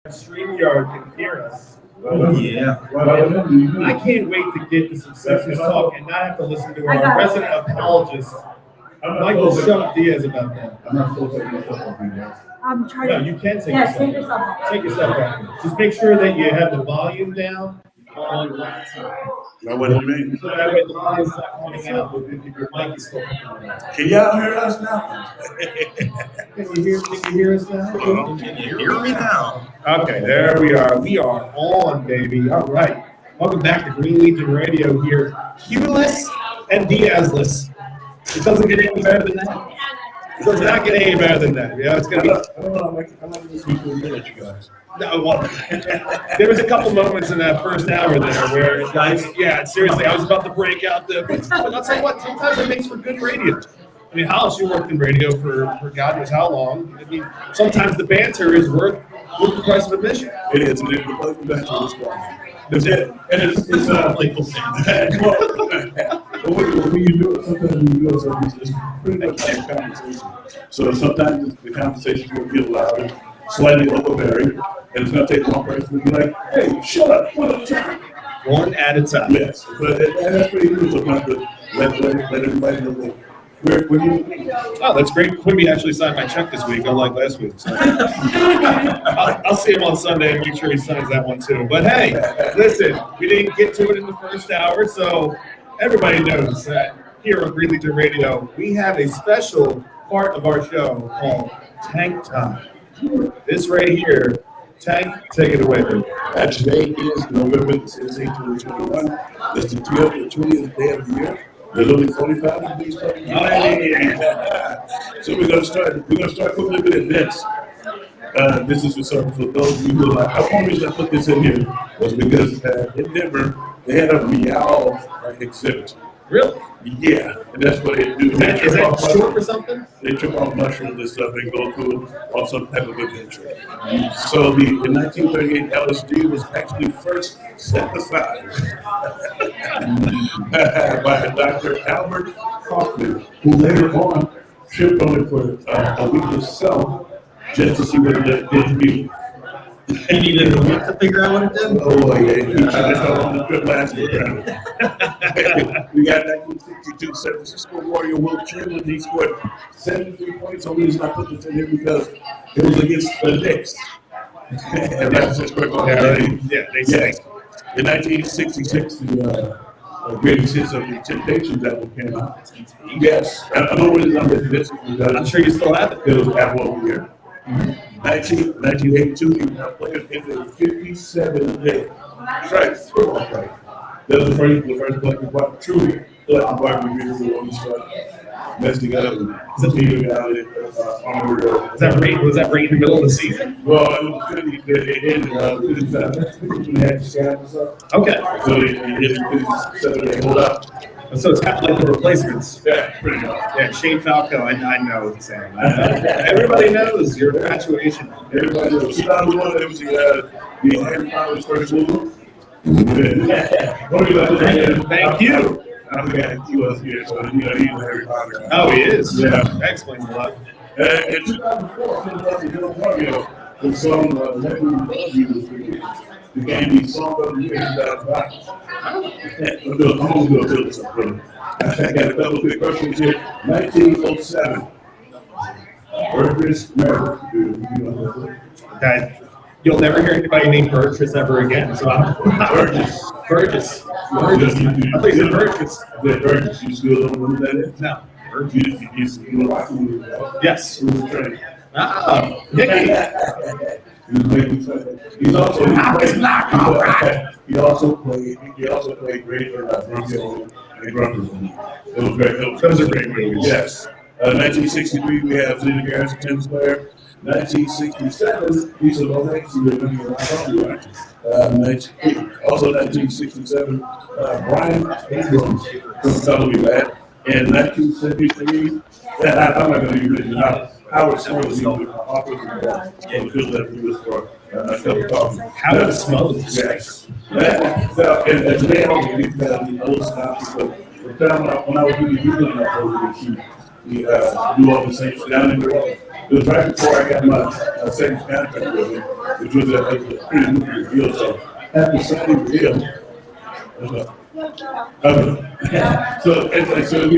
StreamYard can hear us. Yeah. I can't wait to get to some serious talk and not have to listen to our resident apologist, Michael Shuck Diaz, about that. I'm not supposed to take myself off you guys. I'm trying. No, you can take Yes, take yourself. yourself off. Take yourself off. Just make sure that you have the volume down on your right side. Know what I mean? So that way the volume's not coming out, but your mic is still coming out. Can y'all hear us now? Can you hear us now? Can you hear me now? Okay, there we are. We are on, baby. All right. Welcome back to Green Legion Radio here. Q-less and Diaz-less. It doesn't get any better than that. It does not get any better than that. Yeah, it's gonna be. I don't know. I like this week with you guys. No, well, there was a couple moments in that first hour there where, guys, yeah, seriously, I was about to break out the. But I'll tell you what, sometimes it makes for good radio. I mean, Hollis, you worked in radio for God knows how long. I mean, sometimes the banter is worth the price of admission. It is. And it's the best. That's it. And it's playful But when you do it, sometimes when you do it, it's pretty much like a conversation. So sometimes the conversation will get louder, slightly overbearing, and it's going to take one person to be like, hey, shut up, one at a time. One at a time. Yes, but that's pretty good sometimes to let everybody know that where you Oh, that's great. Quimby actually signed my check this week, unlike last week. So. I'll see him on Sunday and make sure he signs that one too. But hey, listen, we didn't get to it in the first hour, so everybody knows that here on Green Legion Radio, we have a special part of our show called Tank Time. This right here, Tank, take it away, baby. Today is November 16, 2021. That's the 320th day of the year. There's only 45 degrees. So we're gonna start putting a bit of this. This is for those of you who are like, how come I put this in here? Was because in Denver they had a meow exhibit. Really? Yeah, and that's what they do. Is that short for something? They trip off mushrooms and stuff and go through it on some type of adventure. So in 1938, LSD was actually first synthesized by Dr. Albert Kaufman, who later on tripped on it for a week himself just to see what it did to me. You needed a week to figure out what it did? Oh, yeah, he tried to on the trip last year. We got 1962 San Francisco Warrior Will Chamberlain. He scored 73 points. The only reason I put this in here because it was against the Knicks. And that's just quick on that. Yes. In 1966, the greatest hits of the Temptations album came out. Yes. I don't know what his number is. I'm sure you still have it. It was at 1 year. 1982, he played in the 57 day. That's right. That was the first collective barber, truly collective barber really when we started messing up and teaming out onward. Was that right in the middle of the season? Well, it was good. It ended when they had the scab and stuff. Okay. So it ended 7 day hold up. So it's kind of like the replacements. Yeah, pretty much. Yeah, Shane Falco, I know the same. Everybody knows your infatuation. Everybody knows. 2001, it was the Harry Potter's first movie. Thank you. I forgot he was here, so he's Harry Potter. Oh, he is? Yeah. That explains a lot. In 2004, the song became the song of the year in 2005. I'm going to do this. I got a couple of quick questions here. 1907. Burgess Meredith. Okay. You'll never hear anybody named Burgess ever again. So Burgess. Burgess. I thought you said Burgess. Burgess. You still don't know who that is? No. Burgess. You know what I mean? Yes. He was trained. Oh, Nicky. He also played great for Bronco and Grumpers. It was great. Those are great movies. Yes. 1963, we have Zeta Garrison, tennis player. 1967, Lisa Lomax, who was running around. Also 1967, Brian Abrams from Totally Bad. And 1973, I'm not going to use it. Howard Smokes, offers and good that he was for a couple of talks. Howard Smokes? Yes. And today I'm going to the old stuff. When I was really doing that, we do all the same down in the road. It was right before I got my second contract with him, which was a pretty lucrative deal. So after signing the deal, so we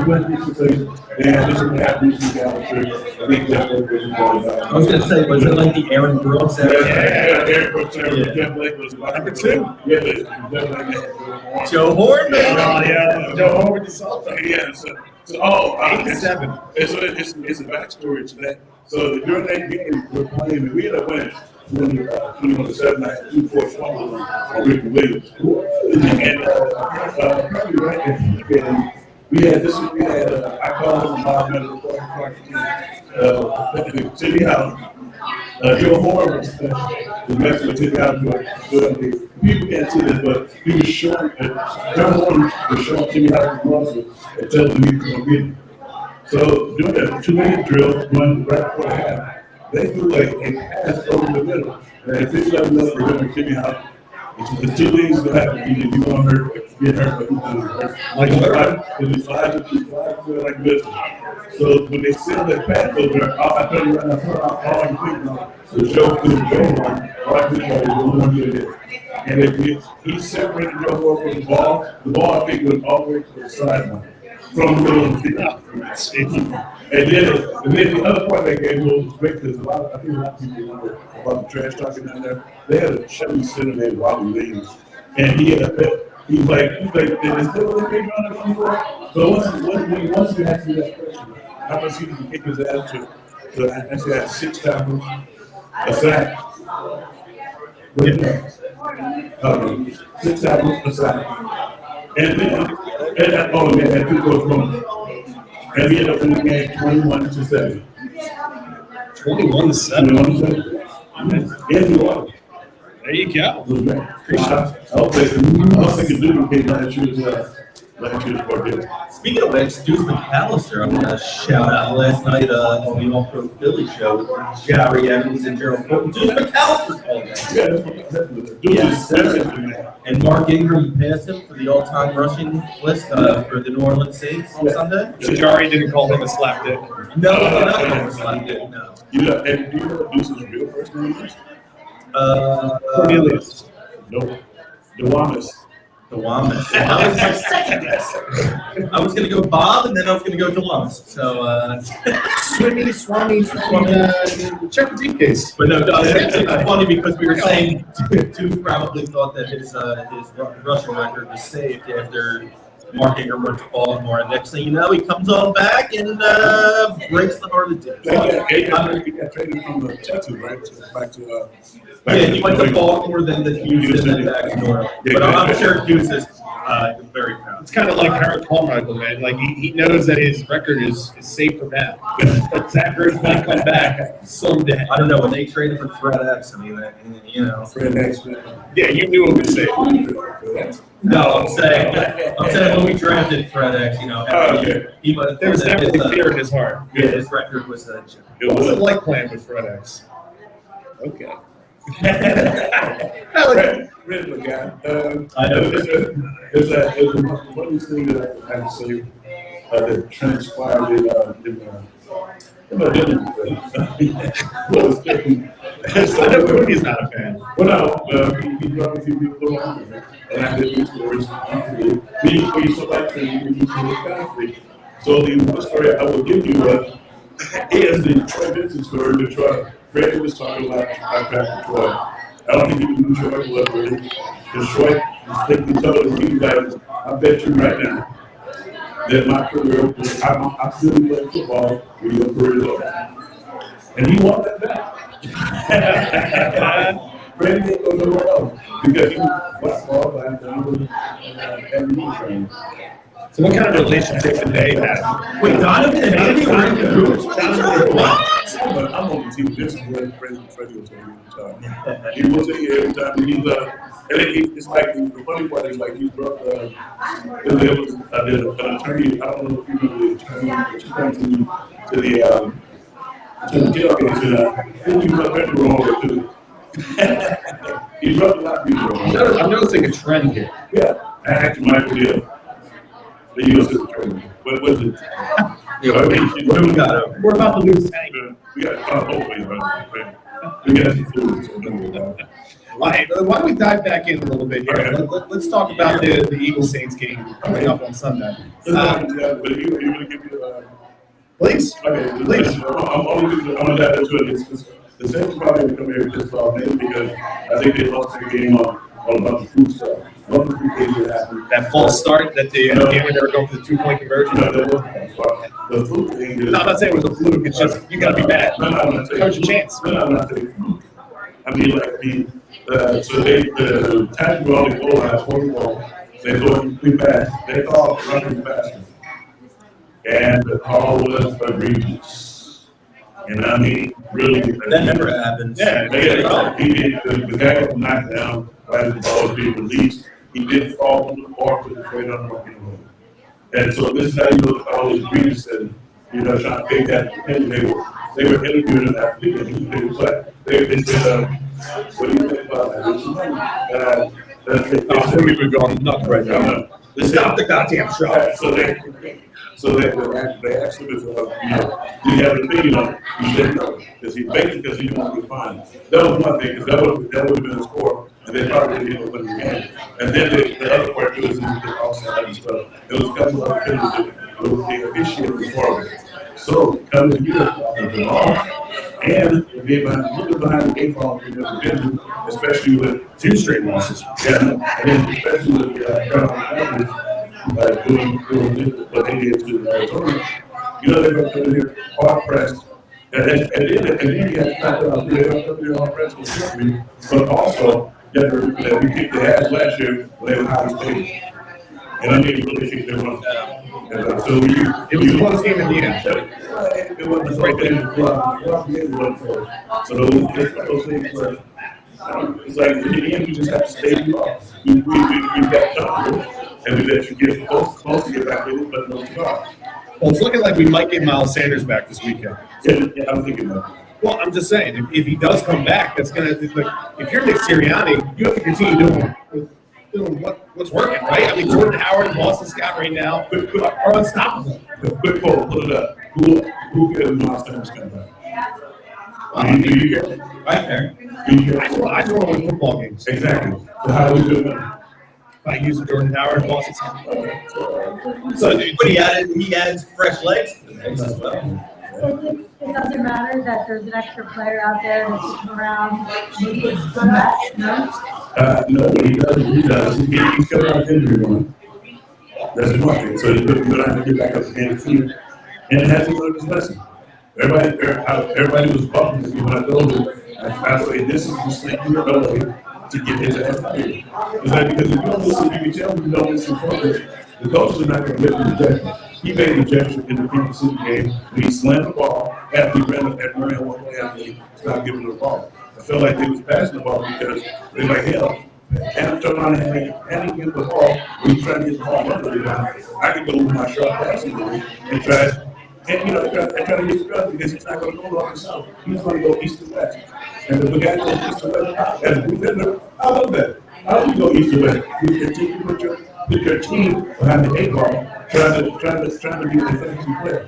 went to say, and this is what happened. I think that's what we're going about. I was gonna say, was it like the Aaron Brooks? Aaron Brooks, Yeah. Jeff Blake was Number 2. Yeah, Jeff Blake. Joe Horn, man. Oh, yeah. Joe Horn with the salt. Yeah, so It's 7. it's a backstory to that. So during that game, we're playing, and we ended up winning 21-7. I had 2 4 swallows on Ricky Williams. And probably right at the game, we had I called him Bob Meadows, City House. Joe Horn was messing with City House. People can't see this, but he was showing, Joe Horn was showing City House muscle and telling him he was going to get it. So doing that 2-minute drill, one right before the half, they threw like a pass over the middle. And at 57 minutes, we're going to Jimmy House. The 2 things that happen, either you want to get hurt, or you want to hurt. Like it's like this. So when they send that pass over, I tell you right now, all I'm thinking of is Joe Horn. All I think of is the one who did it. And if he separated Joe Horn from the ball I think went all the way to the sideline. From the middle of the field. And then the other part of that game was great because I think a lot of people know about the trash talking down there. They had a Chevy center named Robbie Williams. And he was like, is that what they run up before? So once you ask me that question, how much he can kick his ass to actually have 6 tackles, a sack. 6 tackles, a sack. And then, and 2 goals wrong. And we ended up in the game 21-7. 21-7. And we won. There you go. I was thinking duplicate last year's party. Speaking of which, Deuce McAllister, I'm gonna shout out last night on the All Pro Philly show with Jerry Evans and Gerald Ford. Deuce McAllister called that. Yeah, And Mark Ingram passed him for the all-time rushing list for the New Orleans Saints on Sunday. So Jari didn't call him a slapdick. No, no. You know, and do you know what Deuce's real first name is? Cornelius. No. Dewamis. The Wamis. I was my second guess. I was going to go Bob, and then I was going to go Dewamis. So, Swami, check the deep case. but no, it's funny because we were saying Duke probably thought that his rushing record was saved after Mark Ingram went to Baltimore. And next thing you know, he comes on back and breaks the heart of the team. He got traded from the Texas, right? Back to Yeah, he went to Baltimore, then to Houston, and then back to New Orleans. But I'm sure Hughes is very proud. It's kind of like Harold Carmichael, man. Like he knows that his record is safe for now. But Zach Ertz might come back someday. I don't know, when they traded for Fred X, I mean, you know. Fred X. Yeah, you knew it was safe. No, I'm saying when we drafted Fred X, you know, he might have There was definitely fear in his heart. Yeah, his record was What's it like playing with Fred X? Okay. Really, guy. I know. It's one of these things that I have to say that transpired in my dinner. I know Cody's not a fan. Well, no, he brought me a few people along, and I did these stories. He selected me to his country. So the one story I will give you is the Troy Vincent story. The Troy Freddie was talking about Patrick Troy. I don't think he knew Troy was really. Troy thinking told him, he was like, I bet you right now that my career, I'm still playing football when your career is over. And he won that back. Freddie didn't go nowhere else because he was football and he trained. So what kind of relationship did they have? Wait, Donovan and Andy were in cahoots with each other? What? But I'm on the team. This is when Freddie was every time. He will tell you every time. And it's like the funny part is like he brought there was an attorney. I don't know if you know the attorney, but she comes to the jail case. And he brought that wrong too. He brought a lot of people wrong. I'm noticing a trend here. Yeah, I actually might be. The U.S. is training. What was it? What do we got over? We're about to lose Tank. We got hopefully, right? We got some food, so don't worry about it. Why don't we dive back in a little bit here? Okay. Let's talk about the Eagles Saints game coming up on Sunday. But you gonna give me Please. okay, Please. I'm gonna dive into it. The Saints probably come here just off maybe because I think they lost their game on about the food stuff. One of the few things that happened. That false start that the game when they were going for the 2-point conversion. No, the food thing is. No, I'm not saying it was a fluke. It's just you got to be bad. No, I'm not saying. There's your chance. No, I'm not saying fluke. I mean, like the tactical on the goal line, football, they go too fast. They call running faster. And the call was egregious. And I mean, really. That never happens. Yeah, the guy got knocked down right as the ball was being released. He didn't fall on the court with the straight on the and so this is how you look at all these egregious and trying to take that. And they were interviewing that weekend. They was like, they said, what do you think about that? I think we've been going nuts right now. Stop the goddamn show. So they asked him, do you have an opinion on it? He said no, because he didn't want to get fined. That was one thing, because that would have been a score, and they probably didn't win the game. And then the other part too is the outside and stuff. It was a couple of things that the officiating forward. So coming here, the law, and being behind the game ball, especially with 2 straight losses. Yeah, and then especially with doing what they did to Arizona. They're going to come in here hard pressed. And then you have to stop it out there hard pressed with history, but also that we kicked their ass last year when they were high state. And I mean, really think they won. So it was a close game in the end. It wasn't right there. So those things were. It's like in the end, you just have to stay low. We got comfortable, and we let you get close to get back in it, but no cigar. Well, it's looking like we might get Miles Sanders back this weekend. Yeah, I'm thinking that. Well, I'm just saying, if he does come back, that's gonna if you're Nick Sirianni, you have to continue doing what's working, right? I mean, Jordan Howard and Boston Scott right now are unstoppable. Quick poll, put it up. Who cares Miles Sanders come back? Do you get it? Right there. I throw in football games. Exactly. So how do we do it? By using Jordan Howard and Boston Scott. So, but he adds fresh legs to the mix as well. It doesn't matter that there's an extra player out there that's sitting around. Maybe it's the best, no? No, he does. He's coming out injury one. That's one thing. So he's going to have to get back up again soon. And it hasn't learned his lesson. Everybody was bumping me when I told him. I say, this is the singular ability to get his ass out here. It's like, because if you don't listen, you can tell me you don't listen for the coaches are not going to get the rejection. He made a rejection in the Kansas City game when he slammed the ball after he ran one play after he stopped giving the ball. I felt like they was passing the ball because they were like, hell, and turn around and give the ball when he's trying to get the ball under the line. I could go with my short passing game and try to get the because he's not going to go north and south. He's going to go east and west. And if the guy goes east and west, as a defender, I love that. How do you go east and west? You continue to put your team behind the 8 ball, trying to be a defensive player.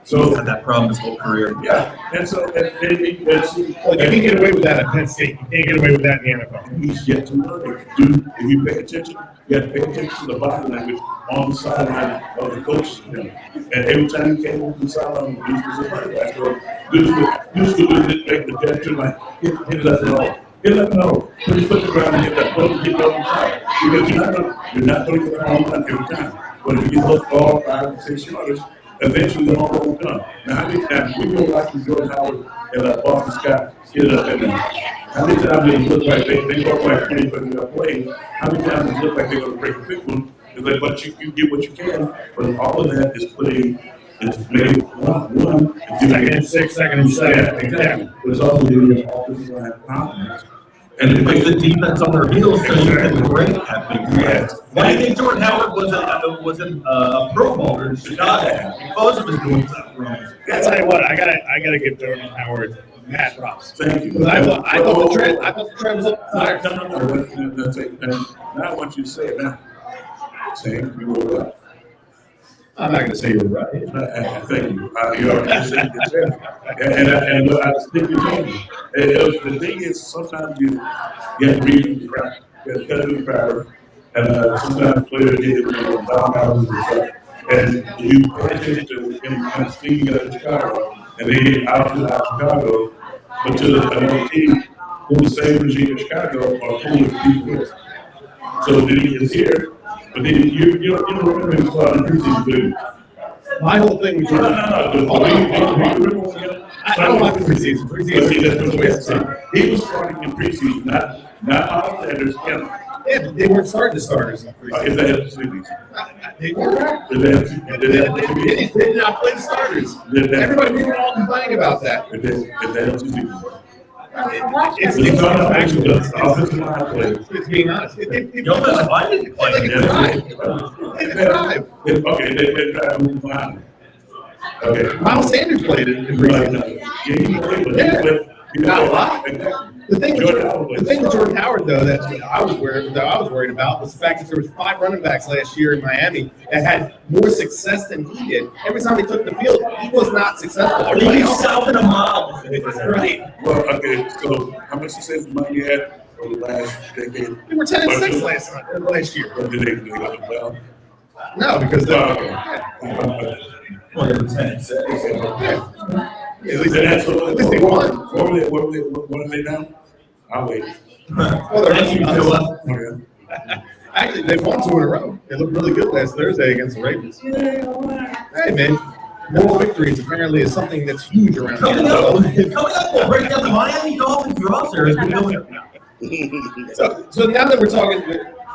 So he's had that problem his whole career. Yeah, and so you can get away with that at Penn State. You can't get away with that in the NFL. He's yet to learn it. Dude, if you pay attention, you have to pay attention to the body language on the sideline of the coaches. And every time he came over the sideline, he was a running back. So used to make the gesture like hit left and all. Hit left and all. Put his foot to the ground and hit that foot and hit over the side. Because you're not going to get the home run every time. But if you get those ball 5 or 6 yards, eventually the home run will come. Now, how many times we go watching Jordan Howard and Boston Scott get it up in there? How many times they look like they look like 20 plays? How many times it look like they're going to break a quick one? It's like, but you get what you can, but all of that is putting. It's maybe one. Second and 6, second and 7. Yeah, exactly. But it's also giving you offensive line confidence. And it puts the defense on their heels so you can break that big threat. Why do you think Jordan Howard wasn't a Pro Bowler in Chicago because of his doing stuff wrong? I'll tell you what, I gotta give Jordan Howard mad props. Thank you. I thought the trend was up higher. No. Now I want you to say it now. Say you were up. I'm not gonna say you're right. Thank you. You already said it. And what I was thinking, the thing is, sometimes you have to read the crowd, you have to cut through the crowd, and sometimes players get down houses and stuff. And you pay attention to him speaking of Chicago, and they get out of Chicago, but to another team who the same regime as Chicago are full of people. So then he is here, but then you don't remember him starting preseason, do you? My whole thing was. No. I don't like the preseason. He was starting in preseason, not outlanders. Yeah, they weren't starting the starters in preseason. They weren't. They did not play the starters. Everybody, we were all complaining about that. It's being honest. The offensive line didn't play. They drive. Okay, they drive moving behind. Okay. Miles Sanders played in preseason. Not a lot. The thing with Jordan Howard, though, that I was worried about was the fact that there was 5 running backs last year in Miami that had more success than he did. Every time he took the field, he was not successful. Everybody else south in a mile. Right. Well, okay, so how much success Miami had over the last decade? They were 10-6 last year. Or did they go to the playoffs? No, because Well, they were 10-6. at least they won. What are they now? I'll wait. Well, they're Okay. actually, they won 2 in a row. They looked really good last Thursday against the Ravens. Hey, man, no victories apparently is something that's huge around Coming here. up, we'll break down the Miami Dolphins roster as we go. So now that we're talking,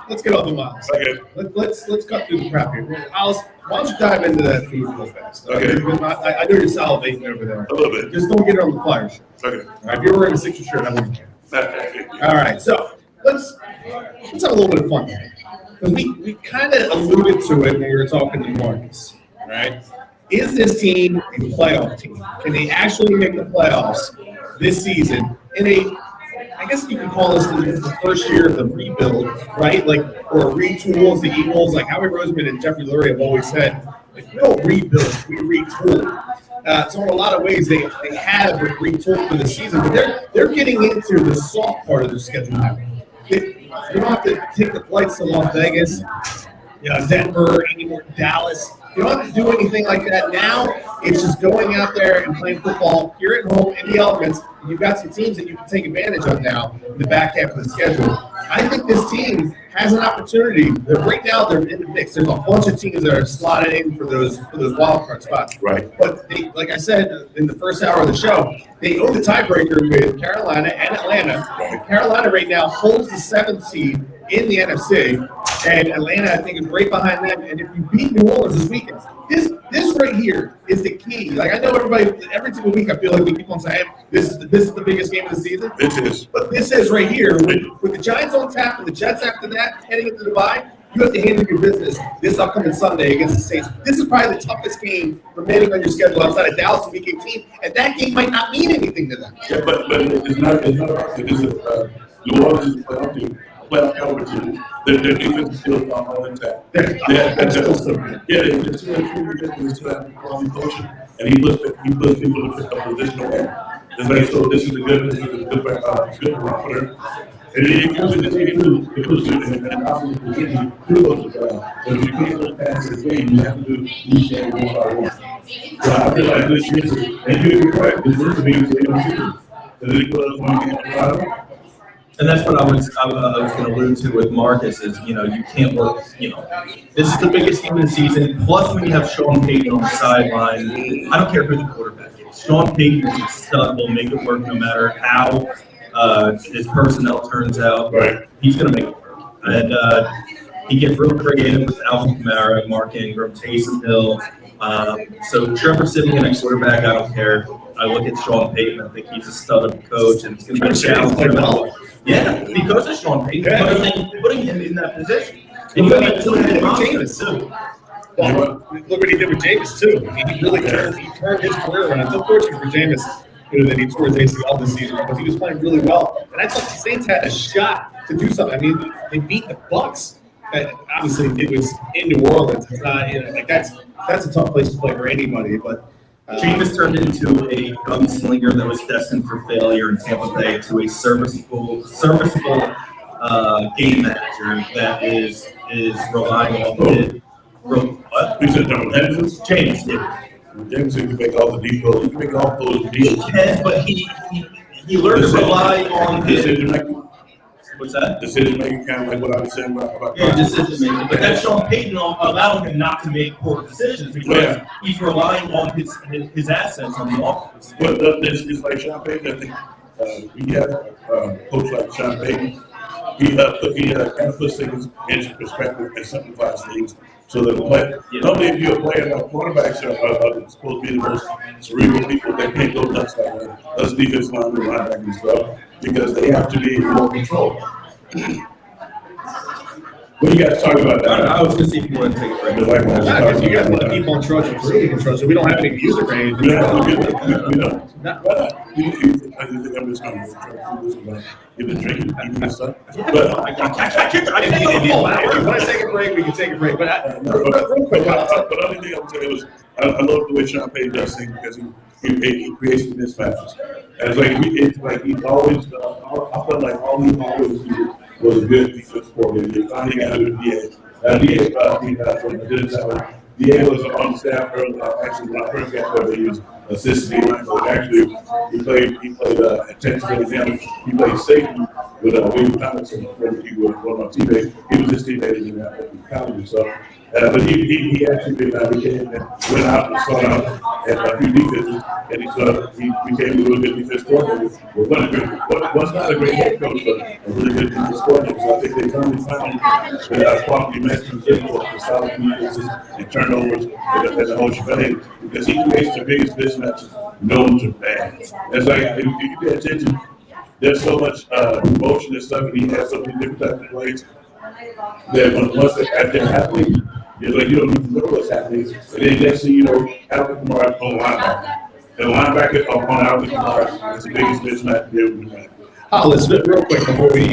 let's get off the Miles. Okay. Let's cut through the crap here. Alice, why don't you dive into that food real fast? Okay. I know you're salivating over there. A little bit. Just don't get it on the flyer shirt. Okay. All right, if you're wearing a Sixers shirt, I wouldn't care. All right, so let's have a little bit of fun here. Because we kind of alluded to it when we were talking to Marcus, right? Is this team a playoff team? Can they actually make the playoffs this season in I guess you can call this the first year of the rebuild, right? Like, or retool as the Eagles, like Howie Roseman and Jeffrey Lurie have always said, like, we don't rebuild, we retool. So in a lot of ways, they have retooled for the season, but they're getting into the soft part of their schedule now. You don't have to take the flights to Las Vegas, Denver, anymore, Dallas. You don't have to do anything like that now. It's just going out there and playing football here at home in the elements. And you've got some teams that you can take advantage of now in the back half of the schedule. I think this team has an opportunity. Right now, they're in the mix. There's a bunch of teams that are slotted in for those wild card spots. Right. But they, like I said in the first hour of the show, they own the tiebreaker with Carolina and Atlanta. Right. Carolina right now holds the 7th seed in the NFC, and Atlanta, I think, is right behind them. And if you beat New Orleans this weekend, this right here is the key. Like, I know every single week I feel like we keep on saying this is the biggest game of the season. This is. But this is right here with the Giants on tap and the Jets after that heading into the bye. You have to handle your business this upcoming Sunday against the Saints. This is probably the toughest game remaining on your schedule outside of Dallas in Week 18, and that game might not mean anything to them. Yeah, but it's not about it. New Orleans is a playoff team. Playoff caliber team. Their defense is still all intact. That's still so good. Yeah, they just quality coaching, and he puts people in a position to win. So this is a good runner. And it goes to and obviously kudos to God. But if you can't pass this game, you have to do each and every 1-on-1. So I feel like this year, and you're correct, this is the biggest game of the season. And then it goes one game. And that's what I was going to allude to with Marcus is, you can't work, this is the biggest game of the season. Plus, when you have Sean Payton on the sideline, I don't care who the quarterback is. Sean Payton is a stud, will make it work no matter how his personnel turns out. Right. He's going to make it work. And he gets real creative with Alvin Kamara, Mark Ingram, Taysom Hill. So Trevor sitting in a quarterback, I don't care. I look at Sean Payton, I think he's a stud of a coach, and it's going to be a challenge. Yeah, because of Sean Payton, putting him in that position. And you got two Jameis too. Well, look what he did with Jameis too. He really turned his career around. It's unfortunate for Jameis that he tore his ACL this season because he was playing really well. And I thought the Saints had a shot to do something. I mean, they beat the Bucs obviously it was in New Orleans. It's not, like that's a tough place to play for anybody. But Jameis turned into a gunslinger that was destined for failure in Tampa Bay to a serviceable game manager that is relying on it. What? You said Donald Henderson? James, yeah. James can make all the deep goals. He can make all those deals. He can, but he learned to rely on his. Decision making. What's that? Decision making, kind of like what I was saying about Yeah, decision making. But that's Sean Payton allowing him not to make poor decisions because he's relying on his assets on the offense. Well, it's like Sean Payton. I think we have a coach like Sean Payton. He kind of puts things into perspective and simplifies things so that the player, normally if you're a player, like quarterbacks are supposed to be the most cerebral people. They can't go nuts like that. Us defense linemen, linebackers and stuff, because they have to be in more control. What do you guys talk about that? I was going to see if you want to take a break. if you guys want to keep on trudging through, you can trudge. We don't have any music or anything. We don't. I'm just going to get a drink and eat and stuff. But I didn't know if you want to take a break, we can take a break. But real quick, the only thing I would say was I love the way Sean Payton does things because he creates the mismatches. And it's like he's always. I felt like all he always did was a good defense coordinator. He finally got a good DA. DA was on the staff early. Actually, when I first got there, he was assistant line coach. Actually, he played at Texas A&M. He played safety with William Thompson before he was on my teammate. He was his teammate in college. So, but he actually became and went out and sought out a few defenses, and he became a really good defense coordinator. Was not a great head coach, but a really good defense coordinator. So I think they finally found that quality measures for solid defenses and turnovers and the whole shebang, because he creates the biggest mismatches known to man. It's like if you pay attention, there's so much emotion and stuff, and he has so many different types of plays that once they're happening, it's like you don't even know what's happening. And then next thing you know, Alvin Kamara on linebacker. And linebacker on Alvin Kamara is the biggest mismatch there we have. Listen, real quick before we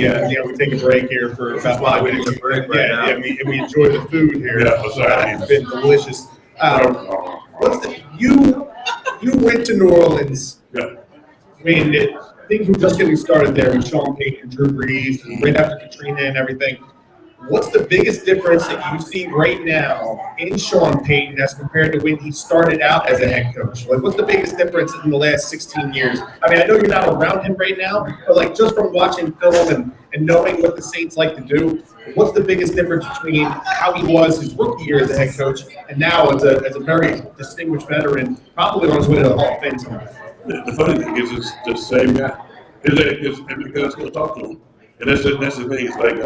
take a break here for about 5 minutes. We enjoy the food here. Yeah, sorry. It's been delicious. You went to New Orleans. Yeah. I mean, things were just getting started there with Sean Payton, Drew Brees, and right after Katrina and everything. What's the biggest difference that you see right now in Sean Payton as compared to when he started out as a head coach? Like, what's the biggest difference in the last 16 years? I mean, I know you're not around him right now, but like just from watching film and knowing what the Saints like to do, what's the biggest difference between how he was his rookie year as a head coach and now as a very distinguished veteran, probably on his way to the Hall of Fame somewhere? The funny thing is, it's the same guy. Because I still talk to him. And that's the thing. It's like,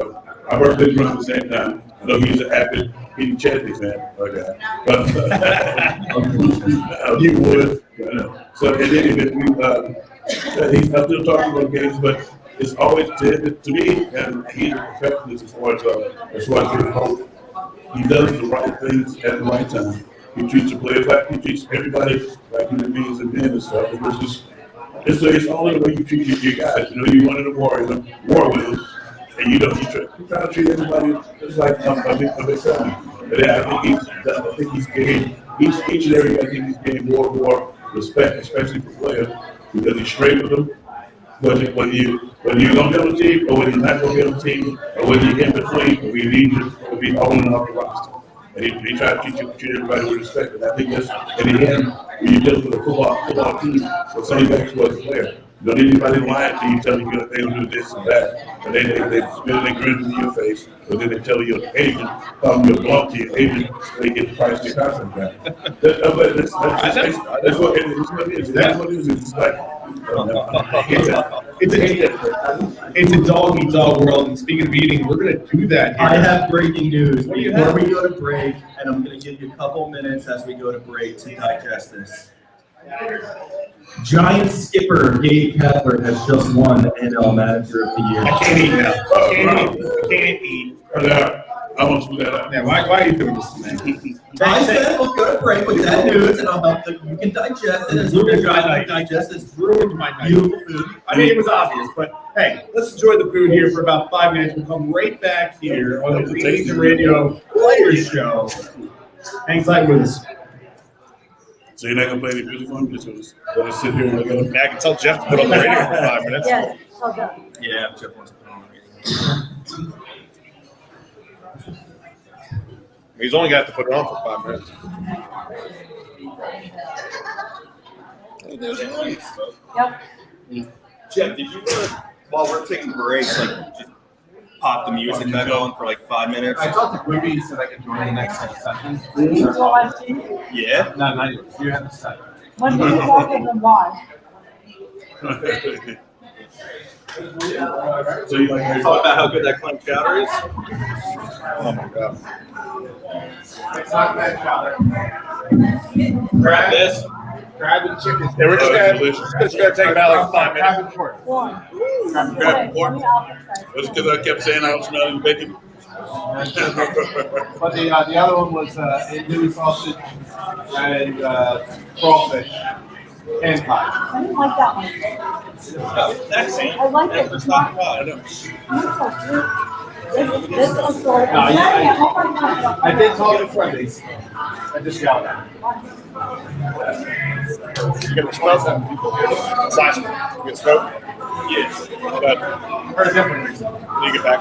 I worked with him at the same time. I know he's an avid Petey Chesney fan, okay. But you would. So and then I'm still talking about games, but it's always to me, and he's a perfectionist as far as being coach. He does the right things at the right time. He treats the players like he treats everybody like human beings and men and stuff. It's only the way you treat your guys. You wanted to war with them, and you try to treat everybody just like a big family. And I think he's getting each and every guy. He's getting more and more respect, especially for players, because he's straight with them. Whether you're gonna be on the team or whether you're not gonna be on the team, or whether you're in between, or you need to be on and off the roster. And he tried to treat everybody with respect. And I think that's, in the end, when you deal with a football team, so somebody back to a player. You don't need anybody lying to you, telling you that they'll do this and that. And then they spit and grin in your face. But then they tell your agent, call you a blunt to your agent, so they get the price of your contract back. That's what it is. That's what it is. It's like, it's a dog-eat-dog world. And speaking of eating, we're going to do that here. I have breaking news. What do you Before have? we go to break, and I'm going to give you a couple minutes as we go to break to digest this. Giant skipper Gabe Kapler has just won NL Manager of the Year. I can't eat now. Can't eat. I want to do that. Yeah, why are you doing this, man? I said we'll go to break with that news, and I'll help you can digest it. And so you guys can digest this Ruined my night. beautiful food. I mean, it was obvious, but hey, let's enjoy the food here for about 5 minutes. We'll come right back here on the Leading Radio Players Show. Hang tight with us. So you're not gonna play any music for him? Just gonna sit here and look at him? I can tell Jeff to put on the radio for 5 minutes. Yes, well done. Yeah, Jeff wants to put on the He's only got to put it on for 5 minutes. Yep. Jeff, did you while we're taking breaks, like just pop the music back on for like 5 minutes? I talked to Ruby, he said I could join the next 10 seconds. Well, I've seen it. Yeah. No, not you. You have to start. When did you walk in the watch? So you like Talk about how good that clam chowder is. Oh my God. It's not bad chowder. Grab this. Crab and chicken. Yeah, we're just gonna, delicious. it's gonna take about like 5 minutes. Crab and pork. One. Grab pork. Let me out the side. That's because I kept saying I was smelling bacon. But the other one was andouille sausage and crawfish and pie. I didn't like that one. That's it. I like it. It's not bad. This one's sort of. No, I did talk to Freddie. I just yelled at him. You gonna smoke? Slash. You gonna smoke? Yes. Good. For a different reason. When you get back.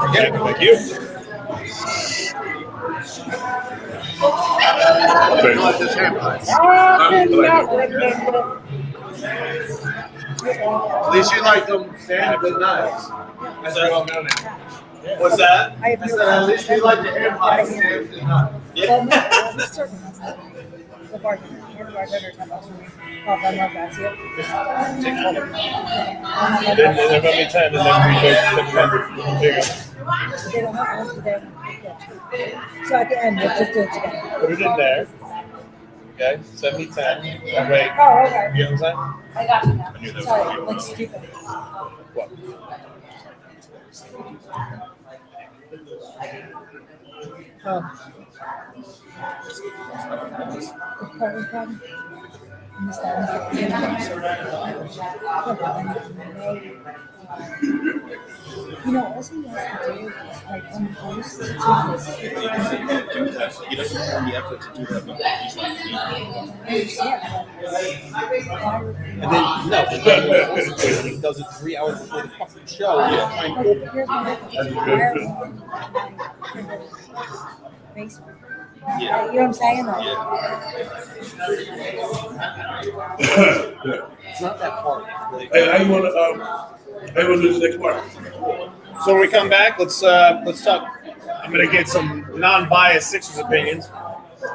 Okay, thank you. At least you like them standard but knives. That's what I'm doing. What's that? I have I said, at least you like the ham pie standard but knives. Yeah. The bartender, one of the bartenders have us. Oh, I love that. See it? Then they're gonna be 10 and then we go to bigger. They don't have one today. So at the end, we'll just do it together. Put it in there. Okay, 70, 10. That way, Oh, okay. you know what I'm I got you now. I knew that was Sorry, you. like stupid. saying? What? Problem. You know, all he has to do is like unpost to his. He doesn't have the effort to do that, but he's like me. And then, no, but then he does it 3 hours before the fucking show. Yeah. Trying to Like, here's my Facebook. Yeah. You know what I'm saying? Like, It's not that hard. Like, Hey, how you wanna do this next part? So when we come back, let's talk. I'm gonna get some non-biased Sixers opinions.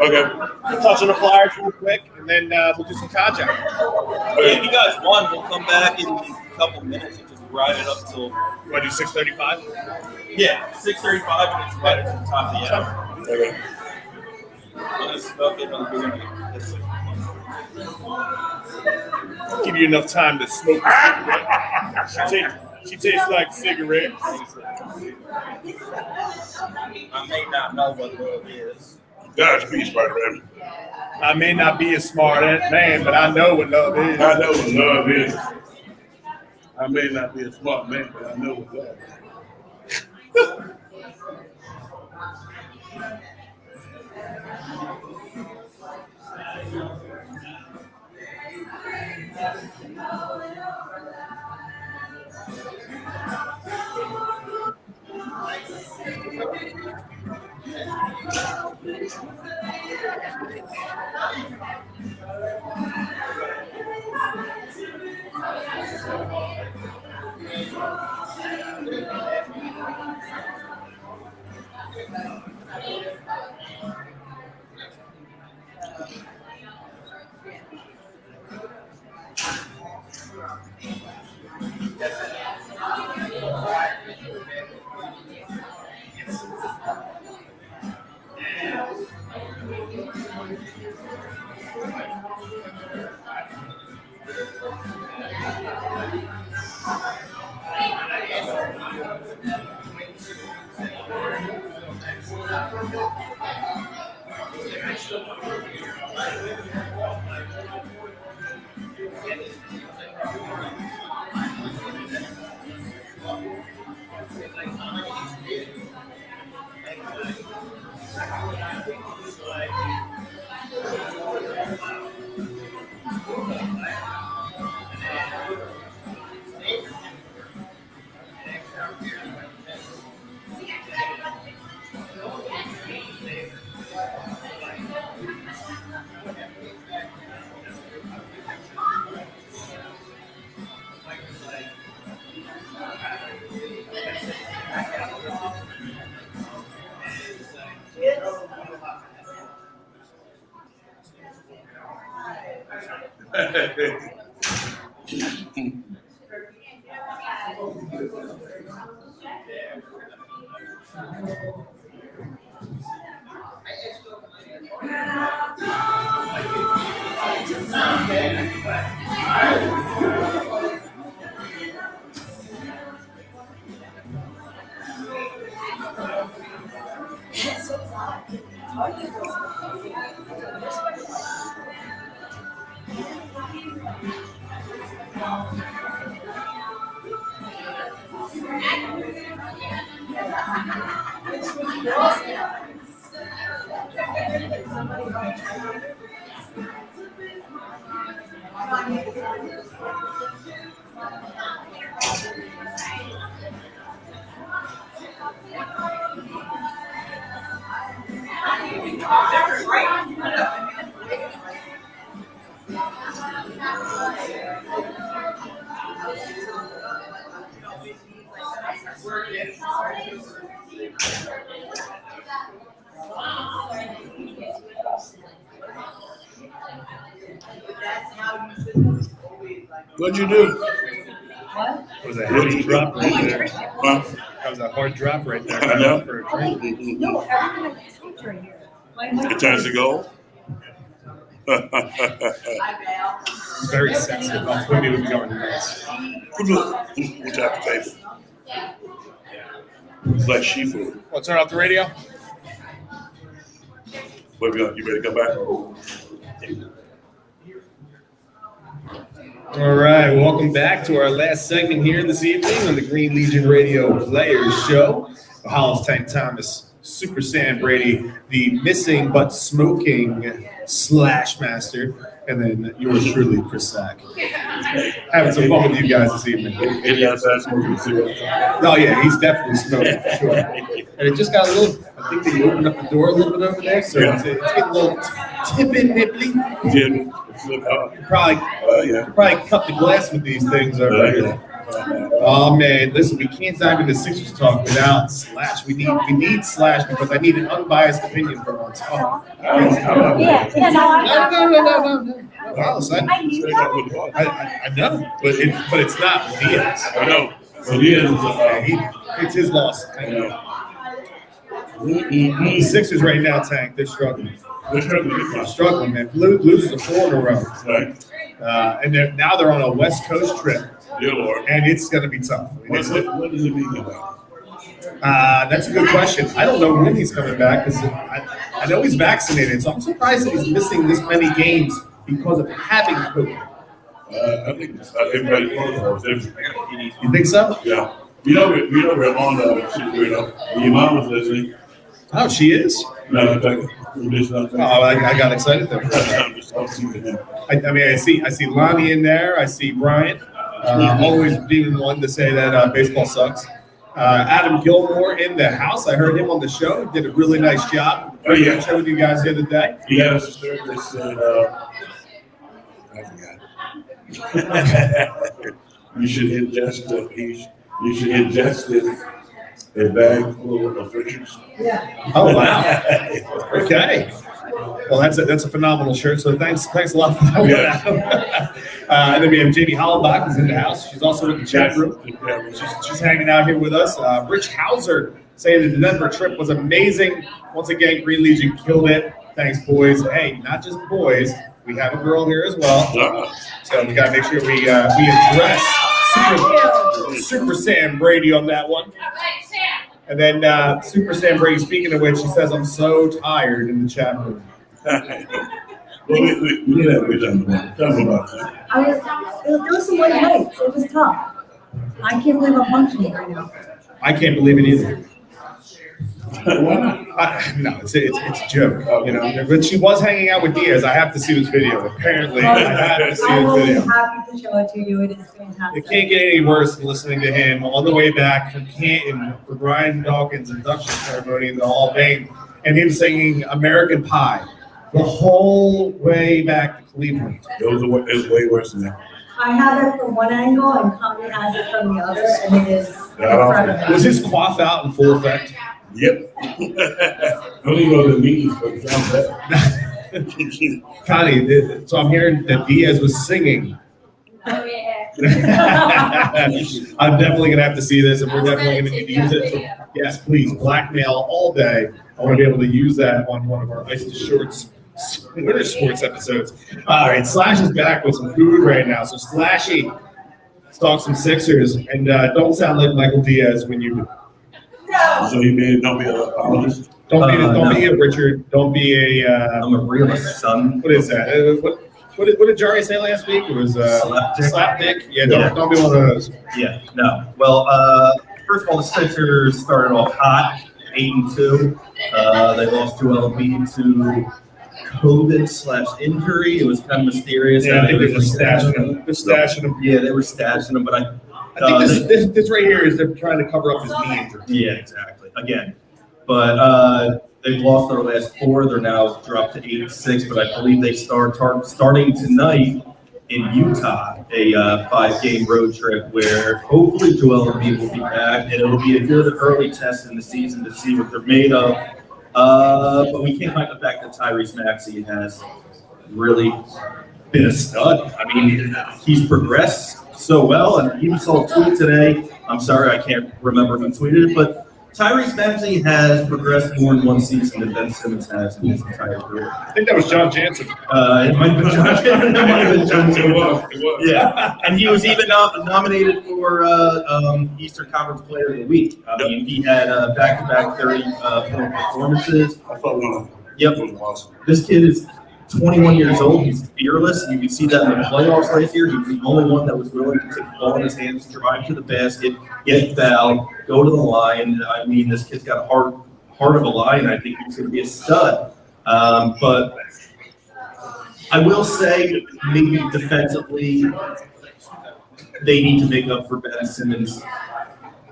Okay. Touch on the Flyers real quick, and then we'll do some contact. If you guys want, we'll come back in a couple minutes and just ride it up till You want to do 6:35? yeah, 6:35, and it's right at the top of the hour. Okay. Let's smoke it on the beginning. Give you enough time to smoke a cigarette. She tastes like cigarettes. I may not know what love is. God's peace, my friend. I may not be a smart man, but I know what love is. I know what love is. I may not be a smart man, but I know what love is. What'd you do? What? That was a heavy drop right there. Huh? That was a hard drop right there. I know. For a drink. No, everything is taped right here. It turns to gold. It's very sensitive. I'll put you going nuts. Which type of paper? It's like seafood. Well, turn off the radio. What you ready to come back? All right, welcome back to our last segment here this evening on the Green Legion Radio Players Show. Hollis Tank Thomas, Super Sam Brady, the missing but smoking Slash Master, and then yours truly, Chris Sack. Having some fun with you guys this evening. Any outside smoking cigarettes? Oh yeah, he's definitely smoking for sure. And it just got a little, I think they opened up the door a little bit over there, so it's getting a little tipping nipply. Yeah. Probably cut the glass with these things over here. Oh man, listen, we can't dive into Sixers talk without Slash. We need Slash because I need an unbiased opinion from once. Oh, no. Listen, I need that. I know, but it's not Diaz. I know. So It's his loss. I know. The Sixers right now, Tank, they're struggling. They're struggling, man. Loses a 4 in a row. Right. And now they're on a West Coast trip. Dear Lord. And it's going to be tough. What does it mean about? That's a good question. I don't know when he's coming back because I know he's vaccinated, so I'm surprised that he's missing this many games because of having COVID. I think everybody knows different. You think so? Yeah. We're on the your mom was listening. Oh, she is? No, I got excited there. I see Lonnie in there. I see Brian. Always being one to say that baseball sucks. Adam Gilmore in the house. I heard him on the show. He did a really nice job. I showed you guys the other day. He had a service and I forgot. You should ingest a bag full of Richards. Yeah. Oh wow. Okay. Well, that's a phenomenal shirt. So thanks a lot for that. Yeah. And then we have Jamie Hollenbach is in the house. She's also in the chat room. She's hanging out here with us. Rich Hauser saying that the Denver trip was amazing. Once again, Green Legion killed it. Thanks, boys. Hey, not just boys. We have a girl here as well. So we got to make sure we address Super Sam Brady on that one. And then Super Sam Brady, speaking of which, she says, I'm so tired in the chat room. Well, we did have a good time. Tell me about that. There was some late nights. It was tough. I can't believe I'm functioning right now. I can't believe it either. Why not? No, it's a joke, you know. But she was hanging out with Diaz. I have to see this video. Apparently, I have to see I this will be video. happy to show it to you. It is fantastic. It can't get any worse than listening to him on the way back from Canton for Brian Dawkins' induction ceremony in the Hall of Fame, and him singing American Pie the whole way back to Cleveland. It was way worse than that. I have it from one angle and Tommy has it from the other, and it is incredible. Was his quaff out in full effect? Yep. I don't even know what it means, but it sounds better. Connie, so I'm hearing that Diaz was singing. Oh, yeah. I'm definitely gonna have to see this, and we're I'll definitely send gonna it need to to you use on it. video. Yes, please, blackmail all day. I want to be able to use that on one of our Ice to Shorts winter sports episodes. All right, Slash is back with some food right now. So Slashy, let's talk some Sixers, and don't sound like Michael Diaz when you do. So you mean don't be an apologist? Don't be a Richard. Don't be a. I'm a realist, son. What is that? What did Jari say last week? It was slapdick. Yeah, don't be one of those. Yeah, no. Well, first of all, the Sixers started off hot, 8-2. They lost Joel Embiid to COVID/injury. It was kind of mysterious. Yeah, I think they were stashing him. They're stashing him. Yeah, they were stashing him, but I think this right here is they're trying to cover up his knee injury. Yeah, exactly. Again, but they've lost their last 4. They're now dropped to 8-6, but I believe they starting tonight in Utah, a 5-game road trip where hopefully Joel Embiid will be back, and it'll be a good early test in the season to see what they're made of. But we can't hide the fact that Tyrese Maxey has really been a stud. I mean, he's progressed so well, and even saw a tweet today. I'm sorry, I can't remember who tweeted it, but Tyrese Maxey has progressed more in one season than Ben Simmons has in his entire career. I think that was John Jansen. It might have been John. It might have been John. It was. Yeah, and he was even nominated for Eastern Conference Player of the Week. I mean, he had back-to-back 30-point performances. I thought one of them. Yep. Was awesome. This kid is 21 years old. He's fearless. You can see that in the playoffs last year. He was the only one that was willing to take the ball in his hands, drive to the basket, get fouled, go to the line. I mean, this kid's got a heart of a lion. I think he's going to be a stud. But I will say, maybe defensively, they need to make up for Ben Simmons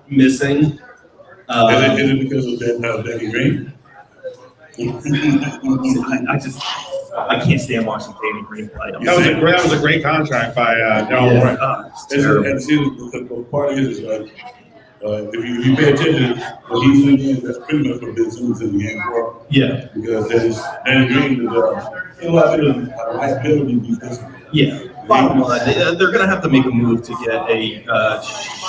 missing. Is it because of that Danny Green? I can't stand watching Danny Green play. That was a great contract by Daryl Morey. And see, the part is like, if you pay attention, what he's doing, that's pretty much what Ben Simmons in the end for. Yeah. Because Danny Green is a lot of liability defensively. Yeah. Bottom line, they're going to have to make a move to get a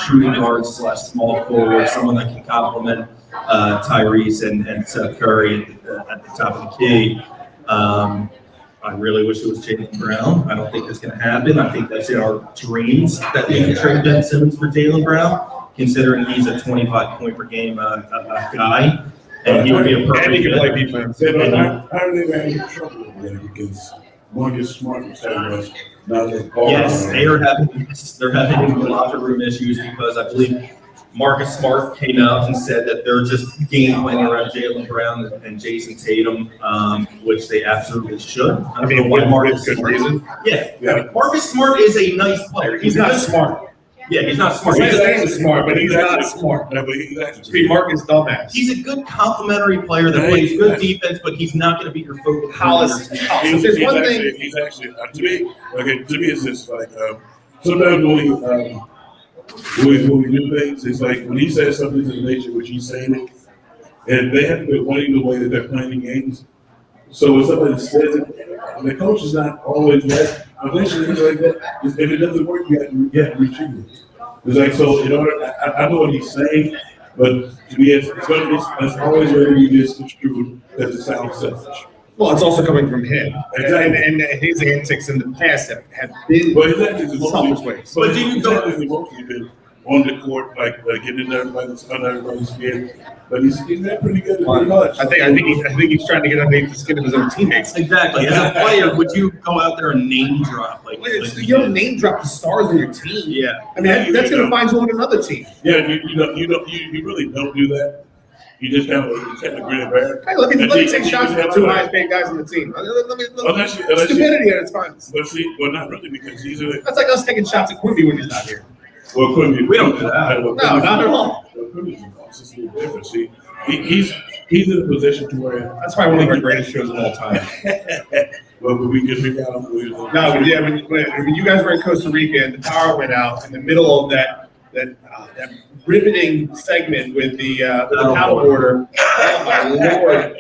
shooting guard / small forward, someone that can complement Tyrese and Seth Curry at the top of the key. I really wish it was Jaylen Brown. I don't think that's going to happen. I think that's in our dreams that we can trade Ben Simmons for Jaylen Brown, considering he's a 25-point per game guy, and he would be a perfect. And he can play defense. How are they going to get trouble with that? Because one gets smart and second was not as ball. Yes, they're having locker room issues because I believe Marcus Smart came out and said that they're just game planning around Jaylen Brown and Jason Tatum, which they absolutely should. I mean, what Marcus good reason? Yeah. Marcus Smart is a nice player. He's not smart. Yeah, he's not smart. He's smart, but he's not smart. No, but he's actually. Be Marcus dumbass. He's a good complementary player that plays good defense, but he's not going to be your focal Hollis. He's There's one thing. actually, to me, it's just like, sometimes when we do things, it's like when he says something to the nation, which he's saying it, and they have to be playing the way that they're playing the games. So when somebody says it, the coach is not always right. Eventually, it's like that. If it doesn't work, you have to retrieve it. It's like, so in order, I know what he's saying, but to me, it's always going to be misconstrued that it sounds selfish. Well, it's also coming from him. Exactly. And his antics in the past have been But his actions is selfish ways. But his actions is mostly been on the court, like getting everybody's skin. But he's that pretty good pretty much. I think he's trying to get underneath the skin of his own teammates. Exactly. As a player, would you go out there and name drop? You don't name drop the stars on your team. Yeah. I mean, that's going to find you on another team. Yeah, you really don't do that. You just kind of grin and bear. Hey, let me take shots at the two highest paid guys on the team. Stupidity at its finest. But see, well, not really, because he's in it. That's like us taking shots at Quimby when he's not here. Well, Quimby, we don't do that. No, not at all. Quimby's just a little different. See, he's in a position to where. That's probably one of our greatest shows of all time. Well, we get big out. No, yeah, when you guys were in Costa Rica and the power went out in the middle of that that riveting segment with the paddle boarder. Oh my lord!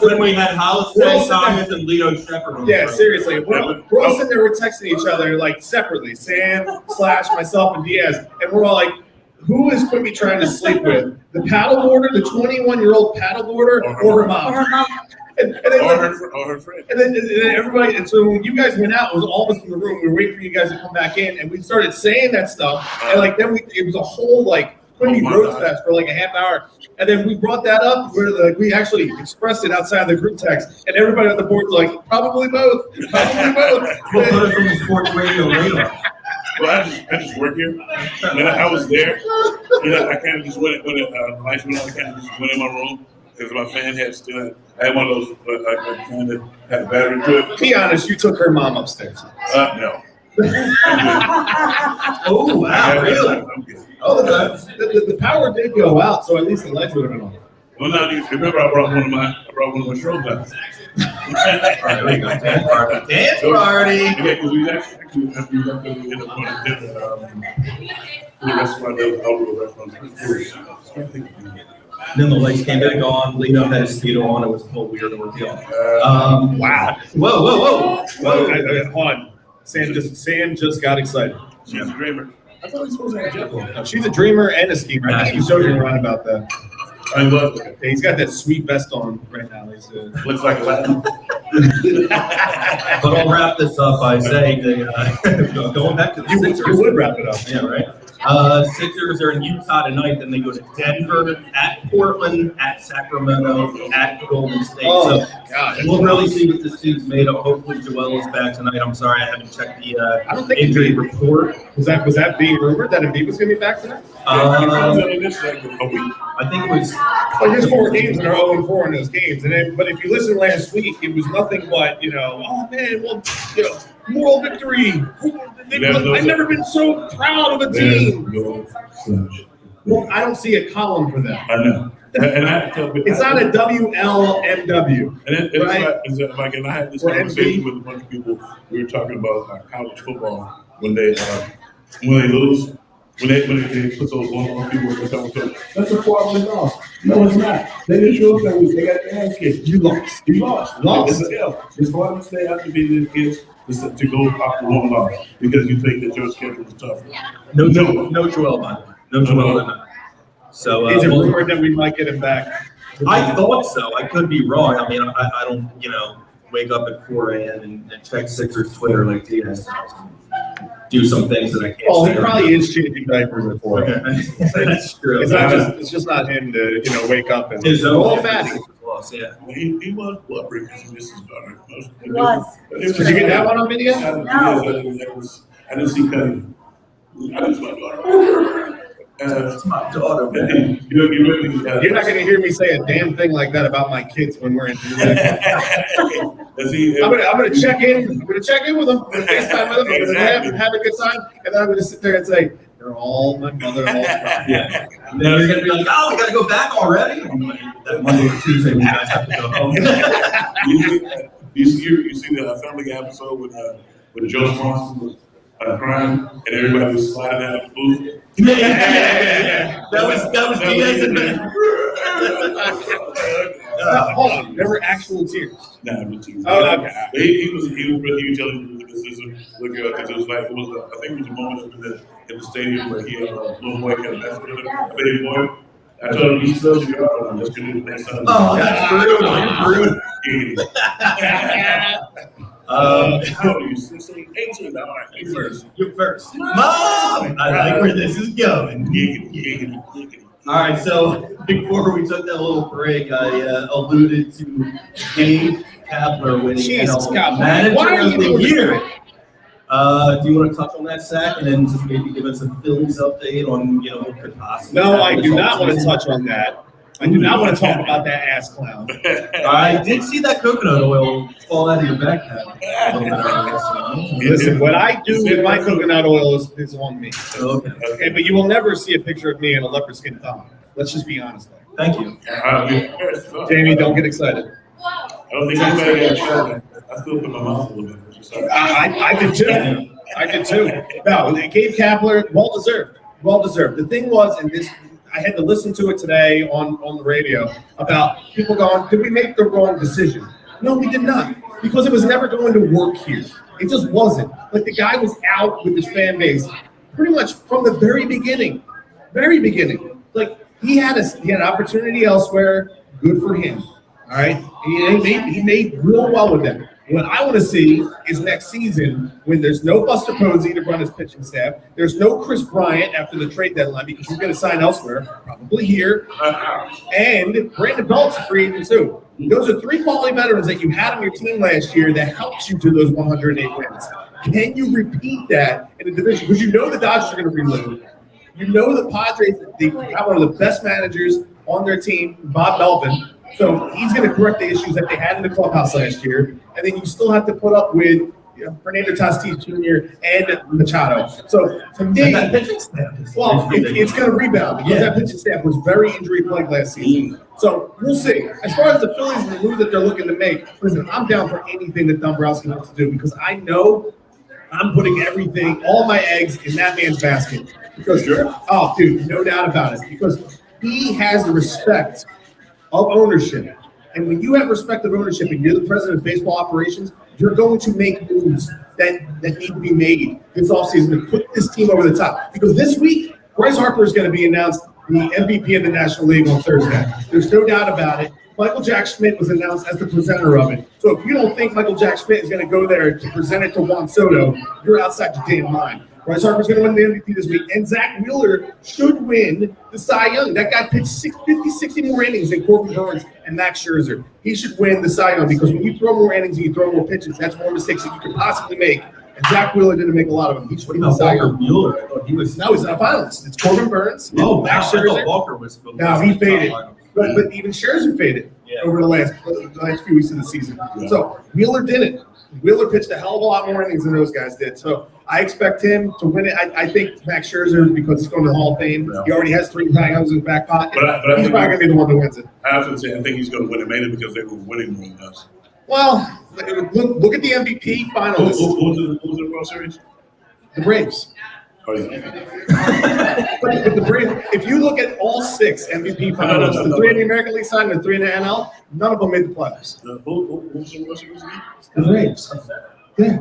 When we had Hollister, Thomas, and Leo Shepard on the Yeah, road. seriously. We're all sitting there, we're texting each other like separately, Sam, myself, and Diaz, and we're all like, who is Quippy trying to sleep with? The paddleboarder, the 21-year-old paddleboarder, or her mom? And then, Or her friend. and then everybody, and so when you guys went out, it was all of us in the room. We were waiting for you guys to come back in, and we started saying that stuff. And like then it was a whole like Quippy roast fest for like a half hour. And then we brought that up. We actually expressed it outside the group text, and everybody on the board's like, probably both. Probably both. We'll put it from the sports radio radar. Well, I just work here. And I was there. I kind of just went lights went on. I kind of just went in my room because my fan I had one of those kind of had a battery to it. Be honest, you took her mom upstairs. No. Oh, wow, really? I'm good. Oh, the power did go out, so at least the lights would have been on. Well, now remember I brought one of my strobe lights. All right, there you go. Dance party. Yeah, because we actually ended up going to dinner. The restaurant, the outdoor restaurant. Then the lights came back on. Leo had his speedo on. It was a whole weird ordeal. Wow. Whoa. Hold on. Sam just got excited. She's a dreamer. I thought we were supposed to have Jeff on. No, she's a dreamer and a schemer. I think he's joking around about that. I love it. Yeah, he's got that sweet vest on right now. Looks like a Latin. But I'll wrap this up by saying that going back to the Sixers. You would wrap it up. Yeah, right. Sixers are in Utah tonight, then they go to Denver, at Portland, at Sacramento, at Golden State. Oh, so God. we'll really see what this team's made of. Hopefully Joel is back tonight. I'm sorry, I haven't checked the I don't think injury Embiid- report. Was that being rumored that Embiid was going to be back tonight? I think it was. Well, there's 4 games and they're 0-4 in those games. But if you listen last week, it was nothing but, oh man, well, moral victory. I've never been so proud of a team. Well, I don't see a column for that. I know. It's not a WLMW. And like, and I had this conversation with a bunch of people. We were talking about college football when they lose. When they put those one people in the top, that's a 4-1 loss. No, it's not. They didn't show up that week. They got their ass kicked. You lost. It's hard to stay out to be these kids to go off the one loss because you think that your schedule is tough. No Joel, by the way. No Joel tonight. So Is it rumored that we might get him back? I thought so. I could be wrong. I mean, I don't, wake up at 4 a.m. and check Sixers Twitter like Diaz. Do some things that I can't. Oh, he probably is changing diapers at 4 a.m. That's true. It's just not him to wake up and His all own fatty. loss, yeah. He was blood breakers and this is daughter. He was. Did you get that one on video? I didn't see Cuddy. I didn't see my daughter. That's my daughter, man. You're not going to hear me say a damn thing like that about my kids when we're in. I'm going to check in. I'm going to check in with them. I'm going to FaceTime with them. I'm going to have a good time, and then I'm going to sit there and say, "They're all my mother-in-law's property." Yeah. And then he's going to be like, "Oh, we got to go back already." I'm like, that Monday or Tuesday, we guys have to go home. You see the Family Guy episode with Joe Swanson was crying and everybody was sliding out of the booth. Yeah. That was Diaz and Ben. Hold on, there were actual tears. Nah, me too. Oh, okay. He was telling me this is because it was like I think it was a moment in the stadium where he had a little boy kind of a baby boy. I told him he still should go. Let's do it next time. Oh, that's rude. How old are you? 16, 18. All right, you first. You first. Mom! I like where this is going. Giggity. All right, so before we took that little break, I alluded to Gabe Kapler winning Jesus God, Manager why are of you the doing Year. this? Do you want to touch on that sack and then just maybe give us a Phillies update on what could possibly No, happen I this do not want to offseason? touch on that. I do not want to talk about that ass clown. I did see that coconut oil fall out of your backpack. Listen, what I do with my coconut oil is on me. Okay. Okay, but you will never see a picture of me in a leopard skin thong. Let's just be honest there. Thank you. Jamie, don't get excited. I don't think anybody got shot. I still put my mouth a little bit. Sorry. I did too. I did too. No, Gabe Kapler, well deserved. well deserved. The thing was, and this, I had to listen to it today on the radio about people going, did we make the wrong decision? No, we did not, because it was never going to work here. It just wasn't. Like, the guy was out with his fan base pretty much from the very beginning. Very beginning. Like, he had an opportunity elsewhere. Good for him. All right, he made real well with them. What I want to see is next season, when there's no Buster Posey to run his pitching staff, there's no Chris Bryant after the trade deadline because he's going to sign elsewhere, probably here, and Brandon Belt's a free agent too. Those are three quality veterans that you had on your team last year that helped you to those 108 wins. Can you repeat that in the division? Because you know the Dodgers are going to reload. You know the Padres, they have one of the best managers on their team, Bob Melvin. So he's going to correct the issues that they had in the clubhouse last year. And then you still have to put up with Fernando Tatis Jr. and Machado. So to me, that pitching staff well, it's going to rebound because that pitching staff was very injury plagued last season. So we'll see. As far as the Phillies and the move that they're looking to make, listen, I'm down for anything that Dombrowski wants to do because I know I'm putting everything, all my eggs in that man's basket. Because, oh, dude, no doubt about it. Because he has the respect of ownership. And when you have respect of ownership and you're the president of baseball operations, you're going to make moves that need to be made this offseason to put this team over the top. Because this week, Bryce Harper is going to be announced the MVP of the National League on Thursday. There's no doubt about it. Michael Jack Schmidt was announced as the presenter of it. So if you don't think Michael Jack Schmidt is going to go there to present it to Juan Soto, you're outside your damn mind. Bryce Harper's going to win the MVP this week, and Zach Wheeler should win the Cy Young. That guy pitched 50, 60 more innings than Corbin Burns and Max Scherzer. He should win the Cy Young because when you throw more innings and you throw more pitches, that's more mistakes that you could possibly make. And Zach Wheeler didn't make a lot of them. He should win the Cy Young. Mueller, I thought he was. No, he's not a finalist. It's Corbin Burns. Oh, Max wow, I thought Scherzer. Walker was. No, he faded. But even Scherzer faded over the last few weeks of the season. Yeah. So Wheeler didn't. Wheeler pitched a hell of a lot more innings than those guys did. So I expect him to win it. I think Max Scherzer, because he's going to the Hall of Fame, he already has 3 Cy Youngs in his back pocket. But He's probably going to be the one that wins it. I have to say, I think he's going to win it mainly because they were winning more than us. Well, look at the MVP Who finalists. was the World Series? The Braves. Oh, yeah. But the Braves, if you look at all 6 MVP finalists, the 3 in the American League side and the 3 in the NL, none of them made the playoffs. Who was the World Series again? The Braves. Yeah.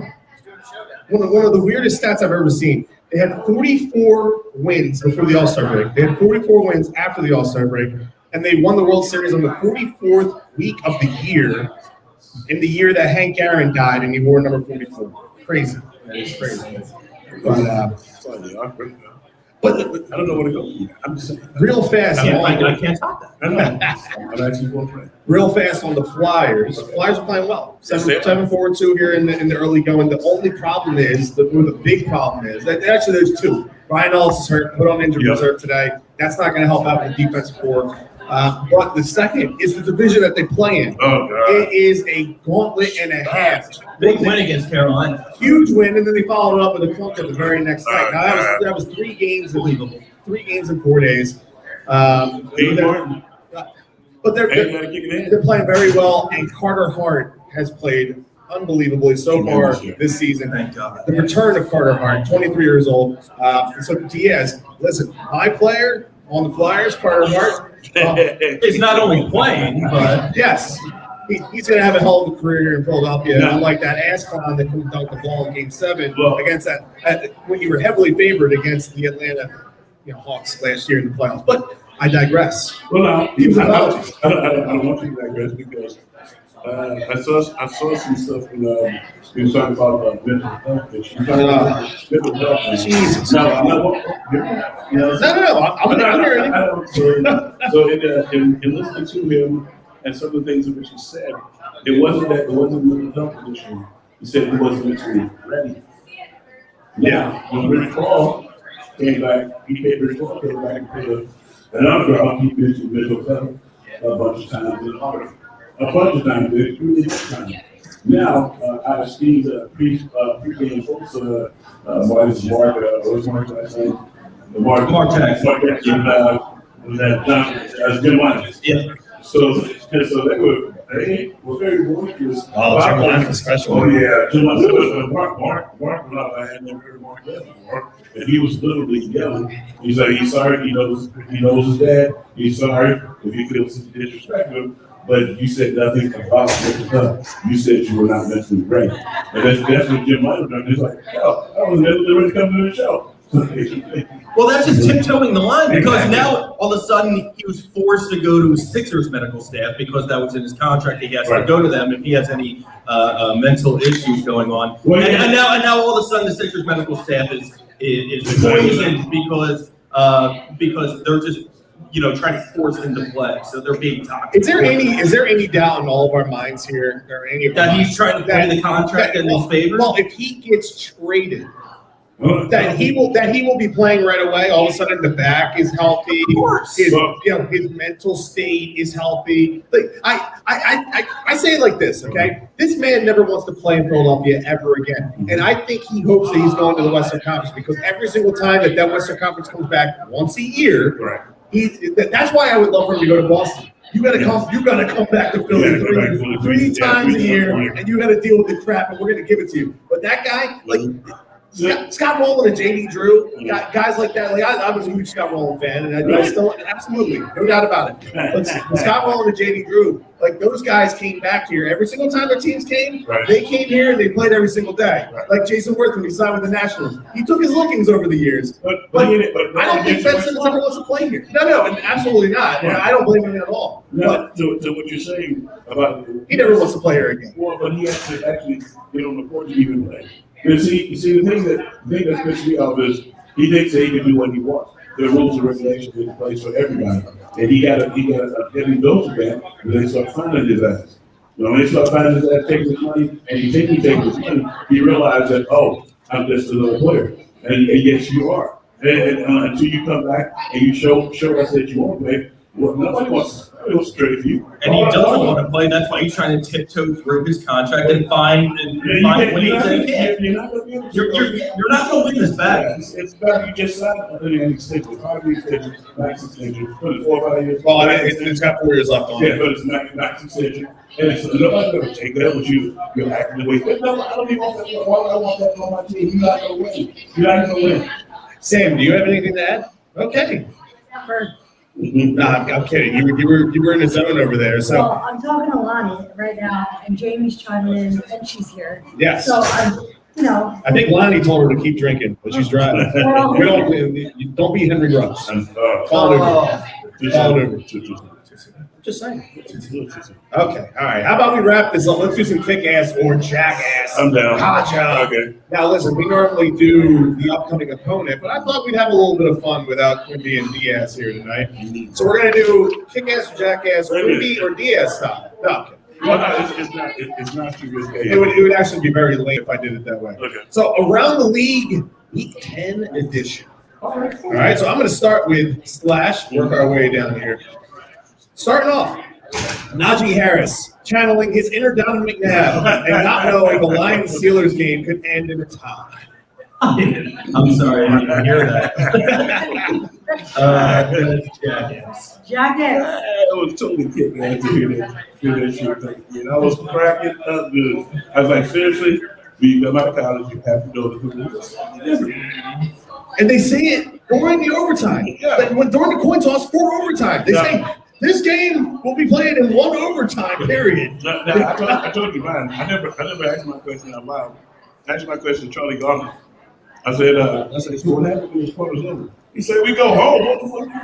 One of the weirdest stats I've ever seen. They had 44 wins before the All-Star break. They had 44 wins after the All-Star break. And they won the World Series on the 44th week of the year, in the year that Hank Aaron died and he wore number 44. Crazy. That is crazy. But I don't know where to go. I'm just real fast. I can't top that. I know. I'm actually going to play. Real fast on the Flyers. The Flyers are playing well. 7-4-2 here in the early going. The only problem is, the big problem is, that actually there's 2. Ryan Ellis is hurt, put on injured reserve today. That's not going to help out with the defensive core. But the second is the division that they play in. Oh, God. It is a gauntlet and a half. Big win against Carolina. Huge win, and then they followed it up with a clunk at the very next night. Now, that was 3 games, unbelievable. 3 games in 4 days. But they're playing very well, and Carter Hart has played unbelievably so far this season. Thank God. The return of Carter Hart, 23 years old. So Diaz, listen, my player on the Flyers, Carter Hart. He's not only playing, but Yes. He's going to have a hell of a career here in Philadelphia. Yeah. Unlike that ass clown that couldn't dunk the ball in Game 7 against that when you were heavily favored against the Atlanta Hawks last year in the playoffs. But I digress. Well, now, I don't want you to digress because I saw some stuff when you were talking about mental health issues. Mental health issues. Jesus. No. I'm hearing you. So in listening to him and some of the things in which he said, it wasn't a mental health issue. He said he wasn't mentally ready. Yeah, when Rich Paul came back, and played another girl. He mentioned mental health a bunch of times in Harvard. A bunch of times, it's really good time. Now, out of Steve's pre-game folks, Mark Jackson, and Jim Lyons. Yeah. So they were They were very boisterous. Oh, Jim Lyman especially. Oh, yeah. Jim Lyman, Mark went out. I had never heard Mark that before. And he was literally yelling. He said he's sorry. He knows his dad. He's sorry if he feels disrespectful. But you said nothing about Mr. Dunn. You said you were not mentally ready. And that's what Jim Lyman done. He's like, hell, I was mentally ready to come to the show. Well, that's just tiptoeing the line because now all of a sudden he was forced to go to his Sixers medical staff because that was in his contract. He has to go to them if he has any mental issues going on. Well, and now all of a sudden the Sixers medical staff is poisoned because they're just trying to force him to play. So they're being toxic. Is there any doubt in all of our minds here, or any of that he's trying to play the contract in his favor? Well, if he gets traded, that he will be playing right away. All of a sudden, the back is healthy. Of course. His mental state is healthy. Like I say it like this, okay? This man never wants to play in Philadelphia ever again, and I think he hopes that he's going to the Western Conference because every single time that Western Conference comes back once a year, Right. That's why I would love for him to go to Boston. You gotta come back to Philly three times a year, and you gotta deal with the crap, and we're gonna give it to you. But that guy, like. Scott Rowland and JD Drew, guys like that. Like I was a huge Scott Rowland fan, and I still absolutely no doubt about it. But Scott Rowland and JD Drew, like those guys came back here every single time their teams came. Right. They came here and they played every single day. Right. Like Jason Worth when he signed with the Nationals, he took his lookings over the years. But I don't think Ben Simmons ever wants to play here. No, and absolutely not. Right. I don't blame him at all. Now, to what you're saying about He never wants to play here again. well, but he has to actually get on the court to even play. You see, the thing that pisses me off is he thinks that he can do what he wants. There are rules and regulations in place for everybody, and he got a heavy dose of that. And they start finding his ass. When they start finding his ass taking his money, and he takes his money, he realizes that I'm just another player, and yes, you are. And until you come back and you show us that you want to play, well, nobody wants to trade for you. And he doesn't want to play. That's why he's trying to tiptoe through his contract and find wins that he can. You're not going to win this battle. It's about you just signed an extension, 5 years extension, max extension, put it 4 or 5 years. Well, it's got 4 years left on Yeah, it. but it's max extension, and so nobody's gonna take that with you. You're acting the way. No, I don't even want that. Why would I want that on my team? You're not gonna win. You're not gonna win. Sam, do you have anything to add? Okay. Nah, I'm kidding. You were in the zone over there. So Well, I'm talking to Lonnie right now, and Jamie's chiming in, and she's here. yes, So I'm, I think Lonnie told her to keep drinking, but she's driving. You don't be Henry Ruggs. Call it over. Call it over. Just saying. Okay, all right. How about we wrap this up? Let's do some kick-ass or jackass. I'm down. Gotcha. Okay. Now, listen, we normally do the upcoming opponent, but I thought we'd have a little bit of fun without Quimby and Diaz here tonight. So we're going to do kick-ass or jackass, Quimby or Diaz style. No, okay. Well, no, it's not too risky. It would actually be very lame if I did it that way. Okay. So around the league, Week 10 edition. All right, so I'm going to start with Slash, work our way down here. Starting off, Najee Harris channeling his inner Donovan McNabb and not knowing the Lions-Steelers game could end in a tie. I'm sorry, I didn't hear that. Jackass. Jackass. I was totally kicking ass to hear that shit. I was cracking up good. I was like, seriously, when you come out of college, you have to know the rules. And they say it during the overtime. Yeah. Like during the coin toss for overtime. They say this game will be played in one overtime period. Now, I told you mine. I never asked my question out loud. I asked my question to Charlie Gardner. I said, so what happened when this quarter's over? He said, we go home. What the fuck you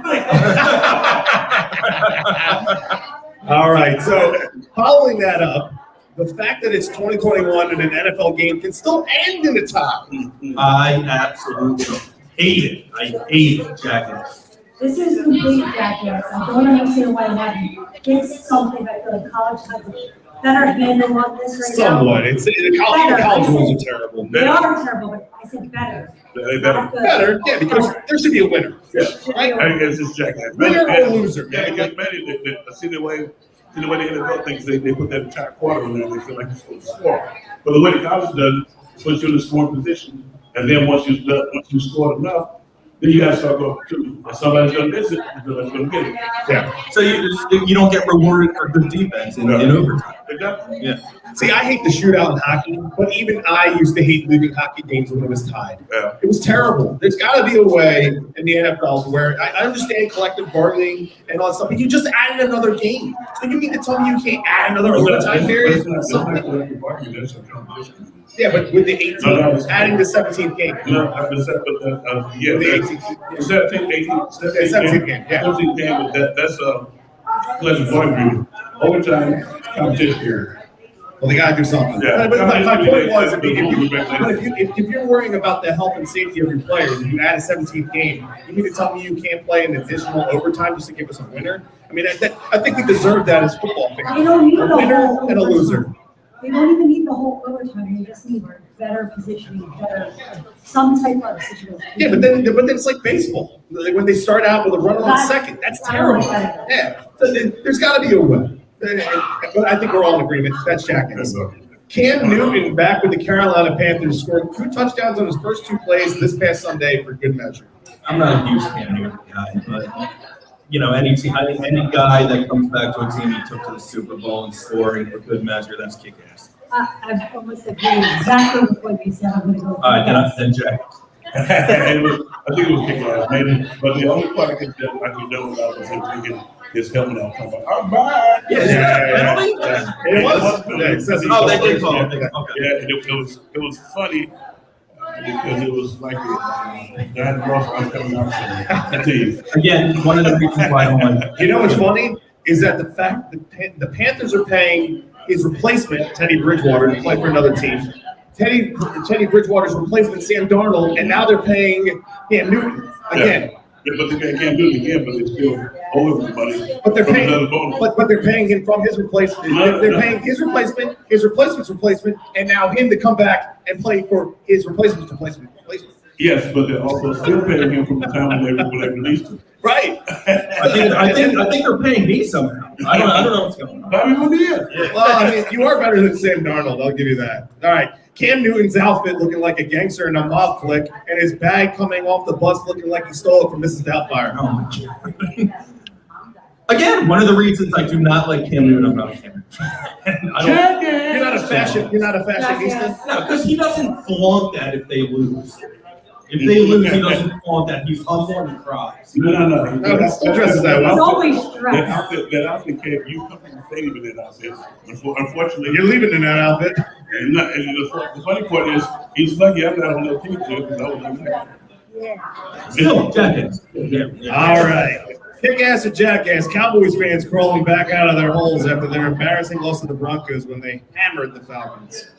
think? All right, so following that up, the fact that it's 2021 and an NFL game can still end in a tie. I absolutely hate it. I hate it, Jackass. This is complete jackass. I don't understand why that is something I feel like college has a better handle on this right now. Somewhat. It's the college rules are terrible. They are terrible, but I said better. Better, yeah, because there should be a winner. Yeah. Right? I guess it's Jackass. Winner or loser. Yeah, because many, see the way the NFL thinks they put that entire quarter in there, they feel like you're supposed to score. But the way the college does it, puts you in a scoring position, and then once you score enough, then you gotta start going to, somebody's gonna miss it, somebody's gonna get it. Yeah. So you don't get rewarded for good defense in overtime. Exactly. Yeah. See, I hate the shootout in hockey, but even I used to hate leaving hockey games when it was tied. Yeah. It was terrible. There's got to be a way in the NFL where I understand collective bargaining and all that stuff, but you just added another game. So you mean to tell me you can't add another overtime period? Yeah, but with the 18, adding the 17th game. No, I was that, but yeah, With the the 18th. 17 game, yeah. 17 game, that's a pleasant point view. Overtime, competition here. Well, they got to do something. Yeah. But my point was, if you're worrying about the health and safety of your players, and you add a 17th game, you mean to tell me you can't play an additional overtime just to give us a winner? I mean, I think we deserve that as football fans. They don't need A the winner whole and a overtime. loser. They don't even need the whole overtime, they just need better positioning, some type of situation. Yeah, but then it's like baseball. Like when they start out with a runner on second, that's terrible. Yeah, so there's got to be a way. But I think we're all in agreement. That's jackass. Cam Newton, back with the Carolina Panthers, scored 2 touchdowns on his first 2 plays this past Sunday for good measure. I'm not a huge Cam Newton guy, but any team, I think any guy that comes back to a team he took to the Super Bowl and scoring for good measure, that's kick-ass. I almost agree exactly with what you said, I'm gonna go. All right, then Jack. I think it was kick-ass, maybe, but the only part I could know about was him taking his helmet off. I'm like, I'm back. Yeah. It was. Oh, they did call it. Okay. Yeah, it was funny because it was like Diana Ross was coming out to the team. Again, one of the reasons why I don't like. You know what's funny is that the fact that the Panthers are paying his replacement, Teddy Bridgewater, to play for another team. Teddy Bridgewater's replacement, Sam Darnold, and now they're paying Cam Newton again. Yeah, but they can't do it again, but they still owe everybody. But they're paying, another bonus. but they're paying him from his replacement. They're paying his replacement, his replacement's replacement, and now him to come back and play for his replacement's replacement. Yes, but they're also still paying him from the time when they released him. Right. I think they're paying me somehow. I don't know what's going on. Bobby Bonilla. Well, I mean, you are better than Sam Darnold. I'll give you that. All right. Cam Newton's outfit looking like a gangster in a mob flick, and his bag coming off the bus looking like he stole it from Mrs. Doubtfire. Oh my God. Again, one of the reasons I do not like Cam Newton, I'm not a fan. You're not a fashionista? No, because he doesn't flaunt that if they lose. If they lose, he doesn't flaunt that. He's humble and cries. No. He still dresses that He's well. always That stressed. outfit came, you come from the stadium in that outfit. Unfortunately, You're leaving in that outfit. and the funny part is, he's lucky I'm not on that team because I was on that. Still, Jackass. Yeah. All right. Kick-ass or jackass, Cowboys fans crawling back out of their holes after their embarrassing loss to the Broncos when they hammered the Falcons.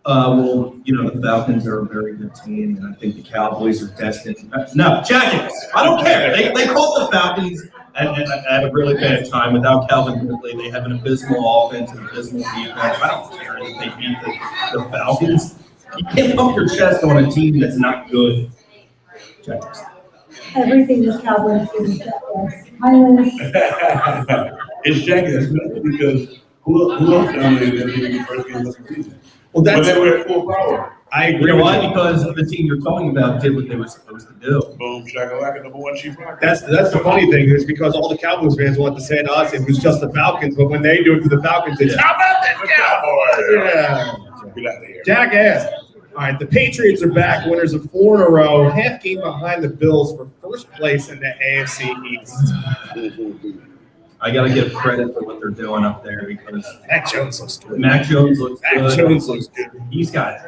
Well, the Falcons are a very good team, and I think the Cowboys are destined. No, Jackass. I don't care. They called the Falcons at a really bad time without Calvin Ridley. They have an abysmal offense and abysmal defense. I don't care that they beat the Falcons. You can't pump your chest on a team that's not good. Jackass. Everything this Cowboys do is jackass. Highlands, It's Jackass because who else dominated that team in the first game of the season? Well, But that's they were at full power. I You agree know with why? you. Because the team you're talking about did what they were supposed to do. Boom, shakalaka, number 1 chief rocker. That's the funny thing is because all the Cowboys fans want to say to us it was just the Falcons, but when they do it to the Falcons, it's how about this Cowboys? Yeah. Get out of here. Jackass. All right, the Patriots are back, winners of 4 in a row, half game behind the Bills for first place in the AFC East. I got to give credit for what they're doing up there because Mac Jones looks good. Mac Jones looks Mac good. Jones looks good. He's got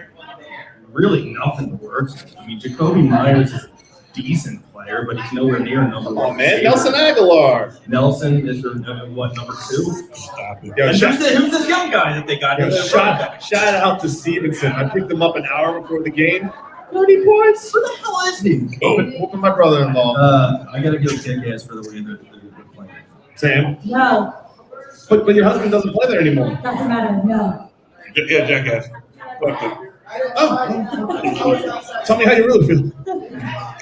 really nothing to work with. I mean, Jacoby Myers is a decent player, but he's nowhere near number Oh one. man, receiver. Nelson Aguilar. Nelson is their, number 2? Stop it. Yo, And shout, who's this young guy that they got? yo, shout out to Stevenson. I picked him up an hour before the game. 30 points. Who the hell is he? Whooping my brother-in-law. I got to give Kick-Ass for the way they're playing. Sam. no, But your husband doesn't play there anymore. doesn't matter, no. Yeah, Jackass. Fuck it. Oh. Tell me how you really feel.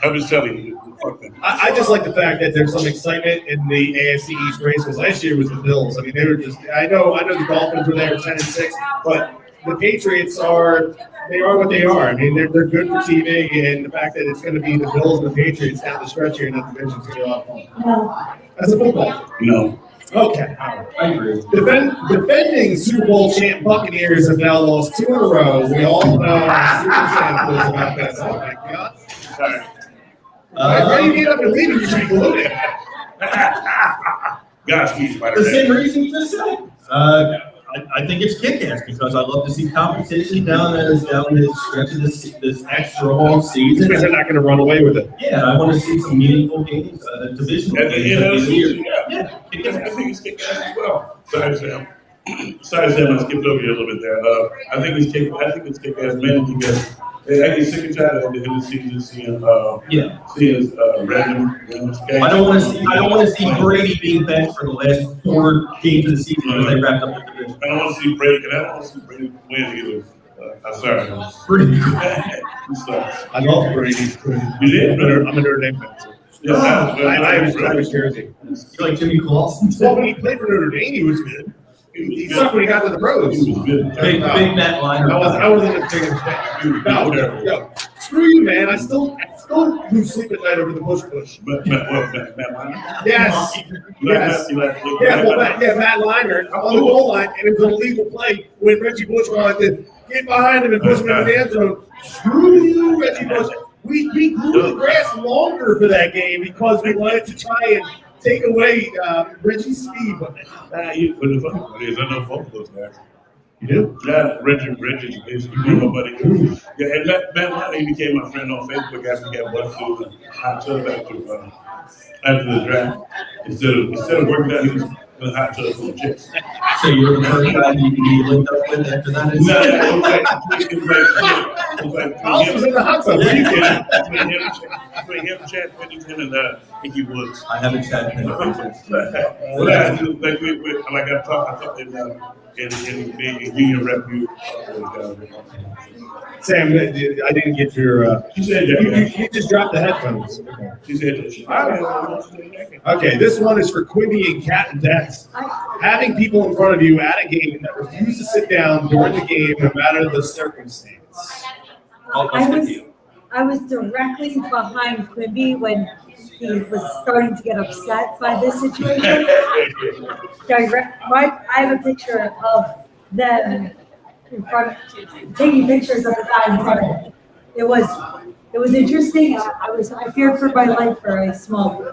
I'm just telling you. Fuck them. I just like the fact that there's some excitement in the AFC East race because last year was the Bills. I mean, they were just. I know the Dolphins were there 10-6, but the Patriots are They are what they are. I mean, they're good for TV, and the fact that it's going to be the Bills and the Patriots down the stretch here in that division is going to be a lot of fun. No, As a football fan. No. Okay. I agree. Defending Super Bowl champ Buccaneers have now lost 2 in a row. We all know how super fan feels about that. Oh my God. Sorry. Why do you get up and leave? You should be glued. Gosh, he's The Spider-Man. same reason you just said. I think it's kick-ass because I love to see competition down this stretch of this extra long season. Because they're not going to run away with it. Yeah, I want to see some meaningful games, divisional At the games end at of the the year. season, yeah. Yeah, I think it's kick ass as well. Besides them, I skipped over you a little bit there. I think it's kick ass mainly because I get sick and tired of the end of the season seeing random games. I don't want to see Brady being benched for the last 4 games of the season because they wrapped up the division. I don't want to see Brady, and I don't want to see Brady win either. I'm sorry. Pretty cool. I'm sorry. I love Brady. You did? I'm a Notre Dame fan. So. Yeah, I was Jersey. You like Jimmy Clausen? Well, when he played for Notre Dame, he was good. He sucked when he got to the pros. He was good. Big Matt Liner. I wasn't a big fan. No, yo, screw you, man. I still lose sleep at night over the push. Matt Liner? Yes. Yes. Matt Liner on the goal line, and it was an illegal play when Reggie Bush wanted to get behind him and push him in the end zone. Screw you, Reggie Bush. We grew the grass longer for that game because we wanted to try and take away Reggie's speed. But the funny part is, I know both of those guys. You do? Yeah, Reggie basically nobody. Yeah, and Matt Liner, he became my friend on Facebook after he got busted and hot tub after the draft. Instead of working out, he was in a hot tub full of chicks. So you were the first guy you could be linked up with after that? It was like I was in the hot tub. What are you kidding? between him, Chad Pennington, and Icky Woods. I haven't chatted with him. I talked in union review. Sam, I didn't get your. She said, You just dropped the headphones. she said, Okay, this one is for Quimby and Cat and Dex. Having people in front of you at a game that refuse to sit down during the game, no matter the circumstance. I was directly behind Quimby when he was starting to get upset by this situation. I have a picture of them in front, taking pictures of the guy in front of me. It was interesting. I feared for my life for a small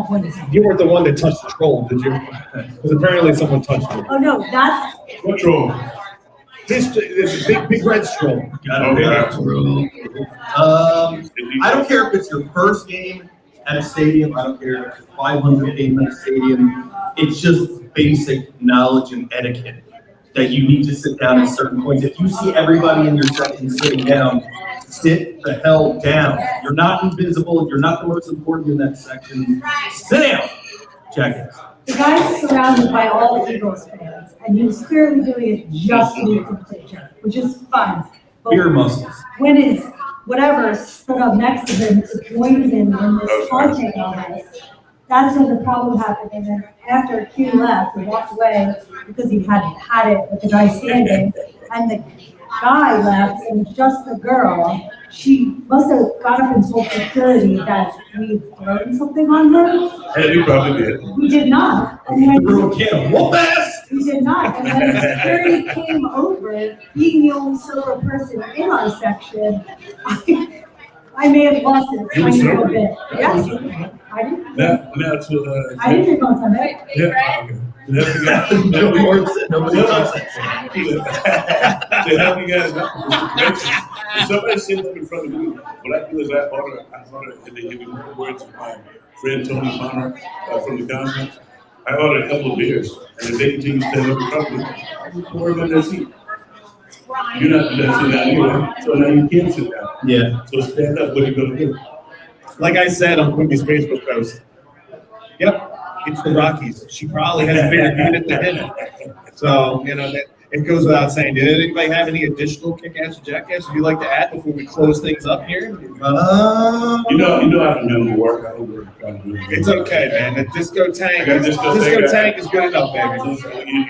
point of time. You weren't the one that touched the troll, did you? Because apparently someone touched it. Oh no, that's what troll? This big red troll. I don't care if it's your first game at a stadium. I don't care if it's 500 game at a stadium. It's just basic knowledge and etiquette that you need to sit down at certain points. If you see everybody in your section sitting down, sit the hell down. You're not invisible. You're not the most important in that section. Sit down, jackass. the guy's surrounded by all the Eagles fans, and he was clearly doing it just to meet the picture, which is fine. But Beer muscles. when his whatever stood up next to him to join him in this taunting on this, that's when the problem happened. And then after Q left, he walked away because he hadn't had it with the guy standing, and the guy left, and just the girl. She must have got up and told security that we thrown something on her. And you probably did. We did not. And The when girl can't whoop ass. we did not. And when the security came over, being the only sober person in our section, I may have lost it a You were tiny little sober? bit. Yes, I did. Now to, I did drink on Sunday. yeah, okay. That's the guy. Nobody wants it. To help you guys out. If somebody's sitting up in front of me, what I do is I order, and they give me words of my friend Tony Bonner from the conference. I order a couple of beers, and if they continue to stand up in front of me, I just pour them in their seat. You're not going to sit down anyway, so now you can sit down. Yeah. So stand up, what are you going to do? Like I said on Quimby's Facebook post, yep, it's the Rockies. She probably has a bigger unit than him. So, it goes without saying. Did anybody have any additional kick-ass or jackass you'd like to add before we close things up here? You know I can do the work. I don't work. It's okay, man. The Disco Tank, Okay, Disco Disco Tank. Tank is good enough, baby.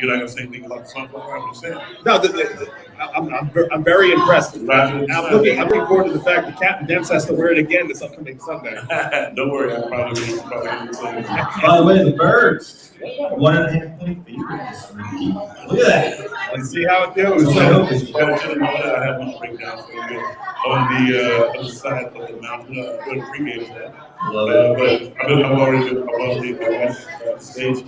You're not going to say anything about the sunflower, I'm just saying. No, I'm very impressed. Roger. I'm looking forward to the fact that Captain Demps has to wear it again this upcoming Sunday. Don't worry, I'll probably do something. By the way, the Birds, 1.5 point favorite this week. Look at that. Let's see how it goes. So, So, I have one breakdown for you on the other side of the mountain, where the pregame is at. But I've already watched the stage.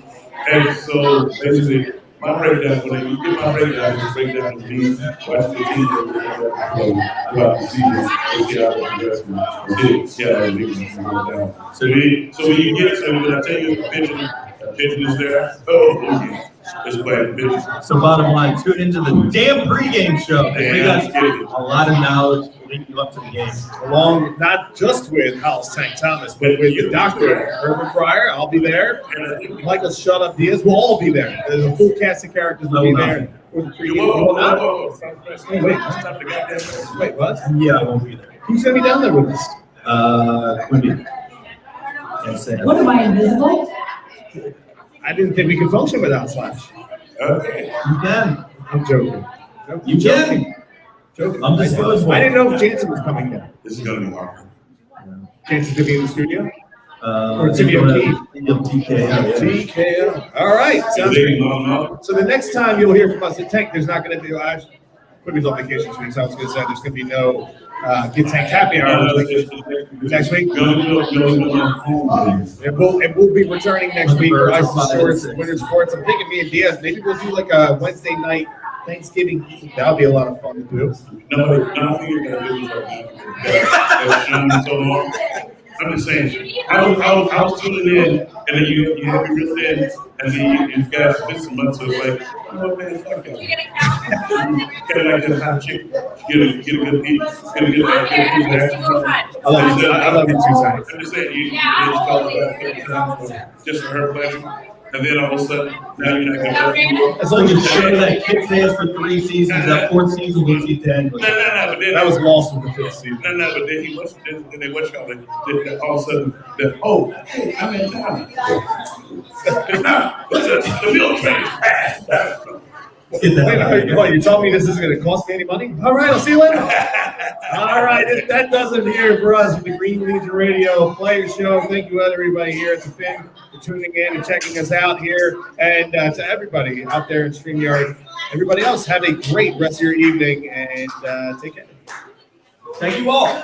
And so basically, my breakdown, when you get my breakdown, it's breakdown of me, watching the team throughout the season, and see how the rest see how the league go down. So when you get it, when I tell you the pitching is there, oh, yeah. It's quite busy. So bottom line, tune into the damn pregame show. We got a lot of knowledge leading you up to the game. along not just with Hollis Tank Thomas, but with Dr. Herbert Fryer, I'll be there. Michael Shut Up Diaz will all be there. The full cast of characters will be there. For the pregame. You will not? Wait, what? Yeah, I won't be there. Who's going to be down there with us? Quimby. What am I, invisible? I didn't think we could function without Slash. Okay. You can. I'm joking. You can. Joking. I'm disposable. I didn't know if Jansen was coming down. This is gonna be hard. Jansen's going to be in the studio? Or Timmy O'Keefe. TKO. TKO. All right. Sounds great. So the next time you'll hear from us at Tank, there's not going to be Quibi's on vacation this week, so I was going to say there's going to be no Get Tank Happy Hour next week. And we'll be returning next week for Ice and Sports, Winter Sports. I'm thinking me and Diaz, maybe we'll do like a Wednesday night Thanksgiving. That'll be a lot of fun to do. No, I think you're gonna do that. So long. I'm just saying, I was tuning in, and then you have me real in, and then you guys miss some months, so it's like, oh man, fuck it. Get like this hot chick, get a good beat, get a good I love you too, Simon. I'm just saying, you just call it just for her pleasure. And then all of a sudden, now you're not gonna work. As long as you show that kicks ass for 3 seasons, that 4th season will keep dead. No, but then That was lost with the 5th season. No, but then he was. Then they watch y'all. All of a sudden, hey, I'm in town. Because now the wheel train is fast. Wait, you telling me this isn't going to cost me any money? All right, I'll see you later. All right, that does it here for us with the Green Legion Radio Player Show. Thank you, everybody here at the Fin, for tuning in and checking us out here. And to everybody out there in StreamYard, everybody else, have a great rest of your evening and take care. Thank you all.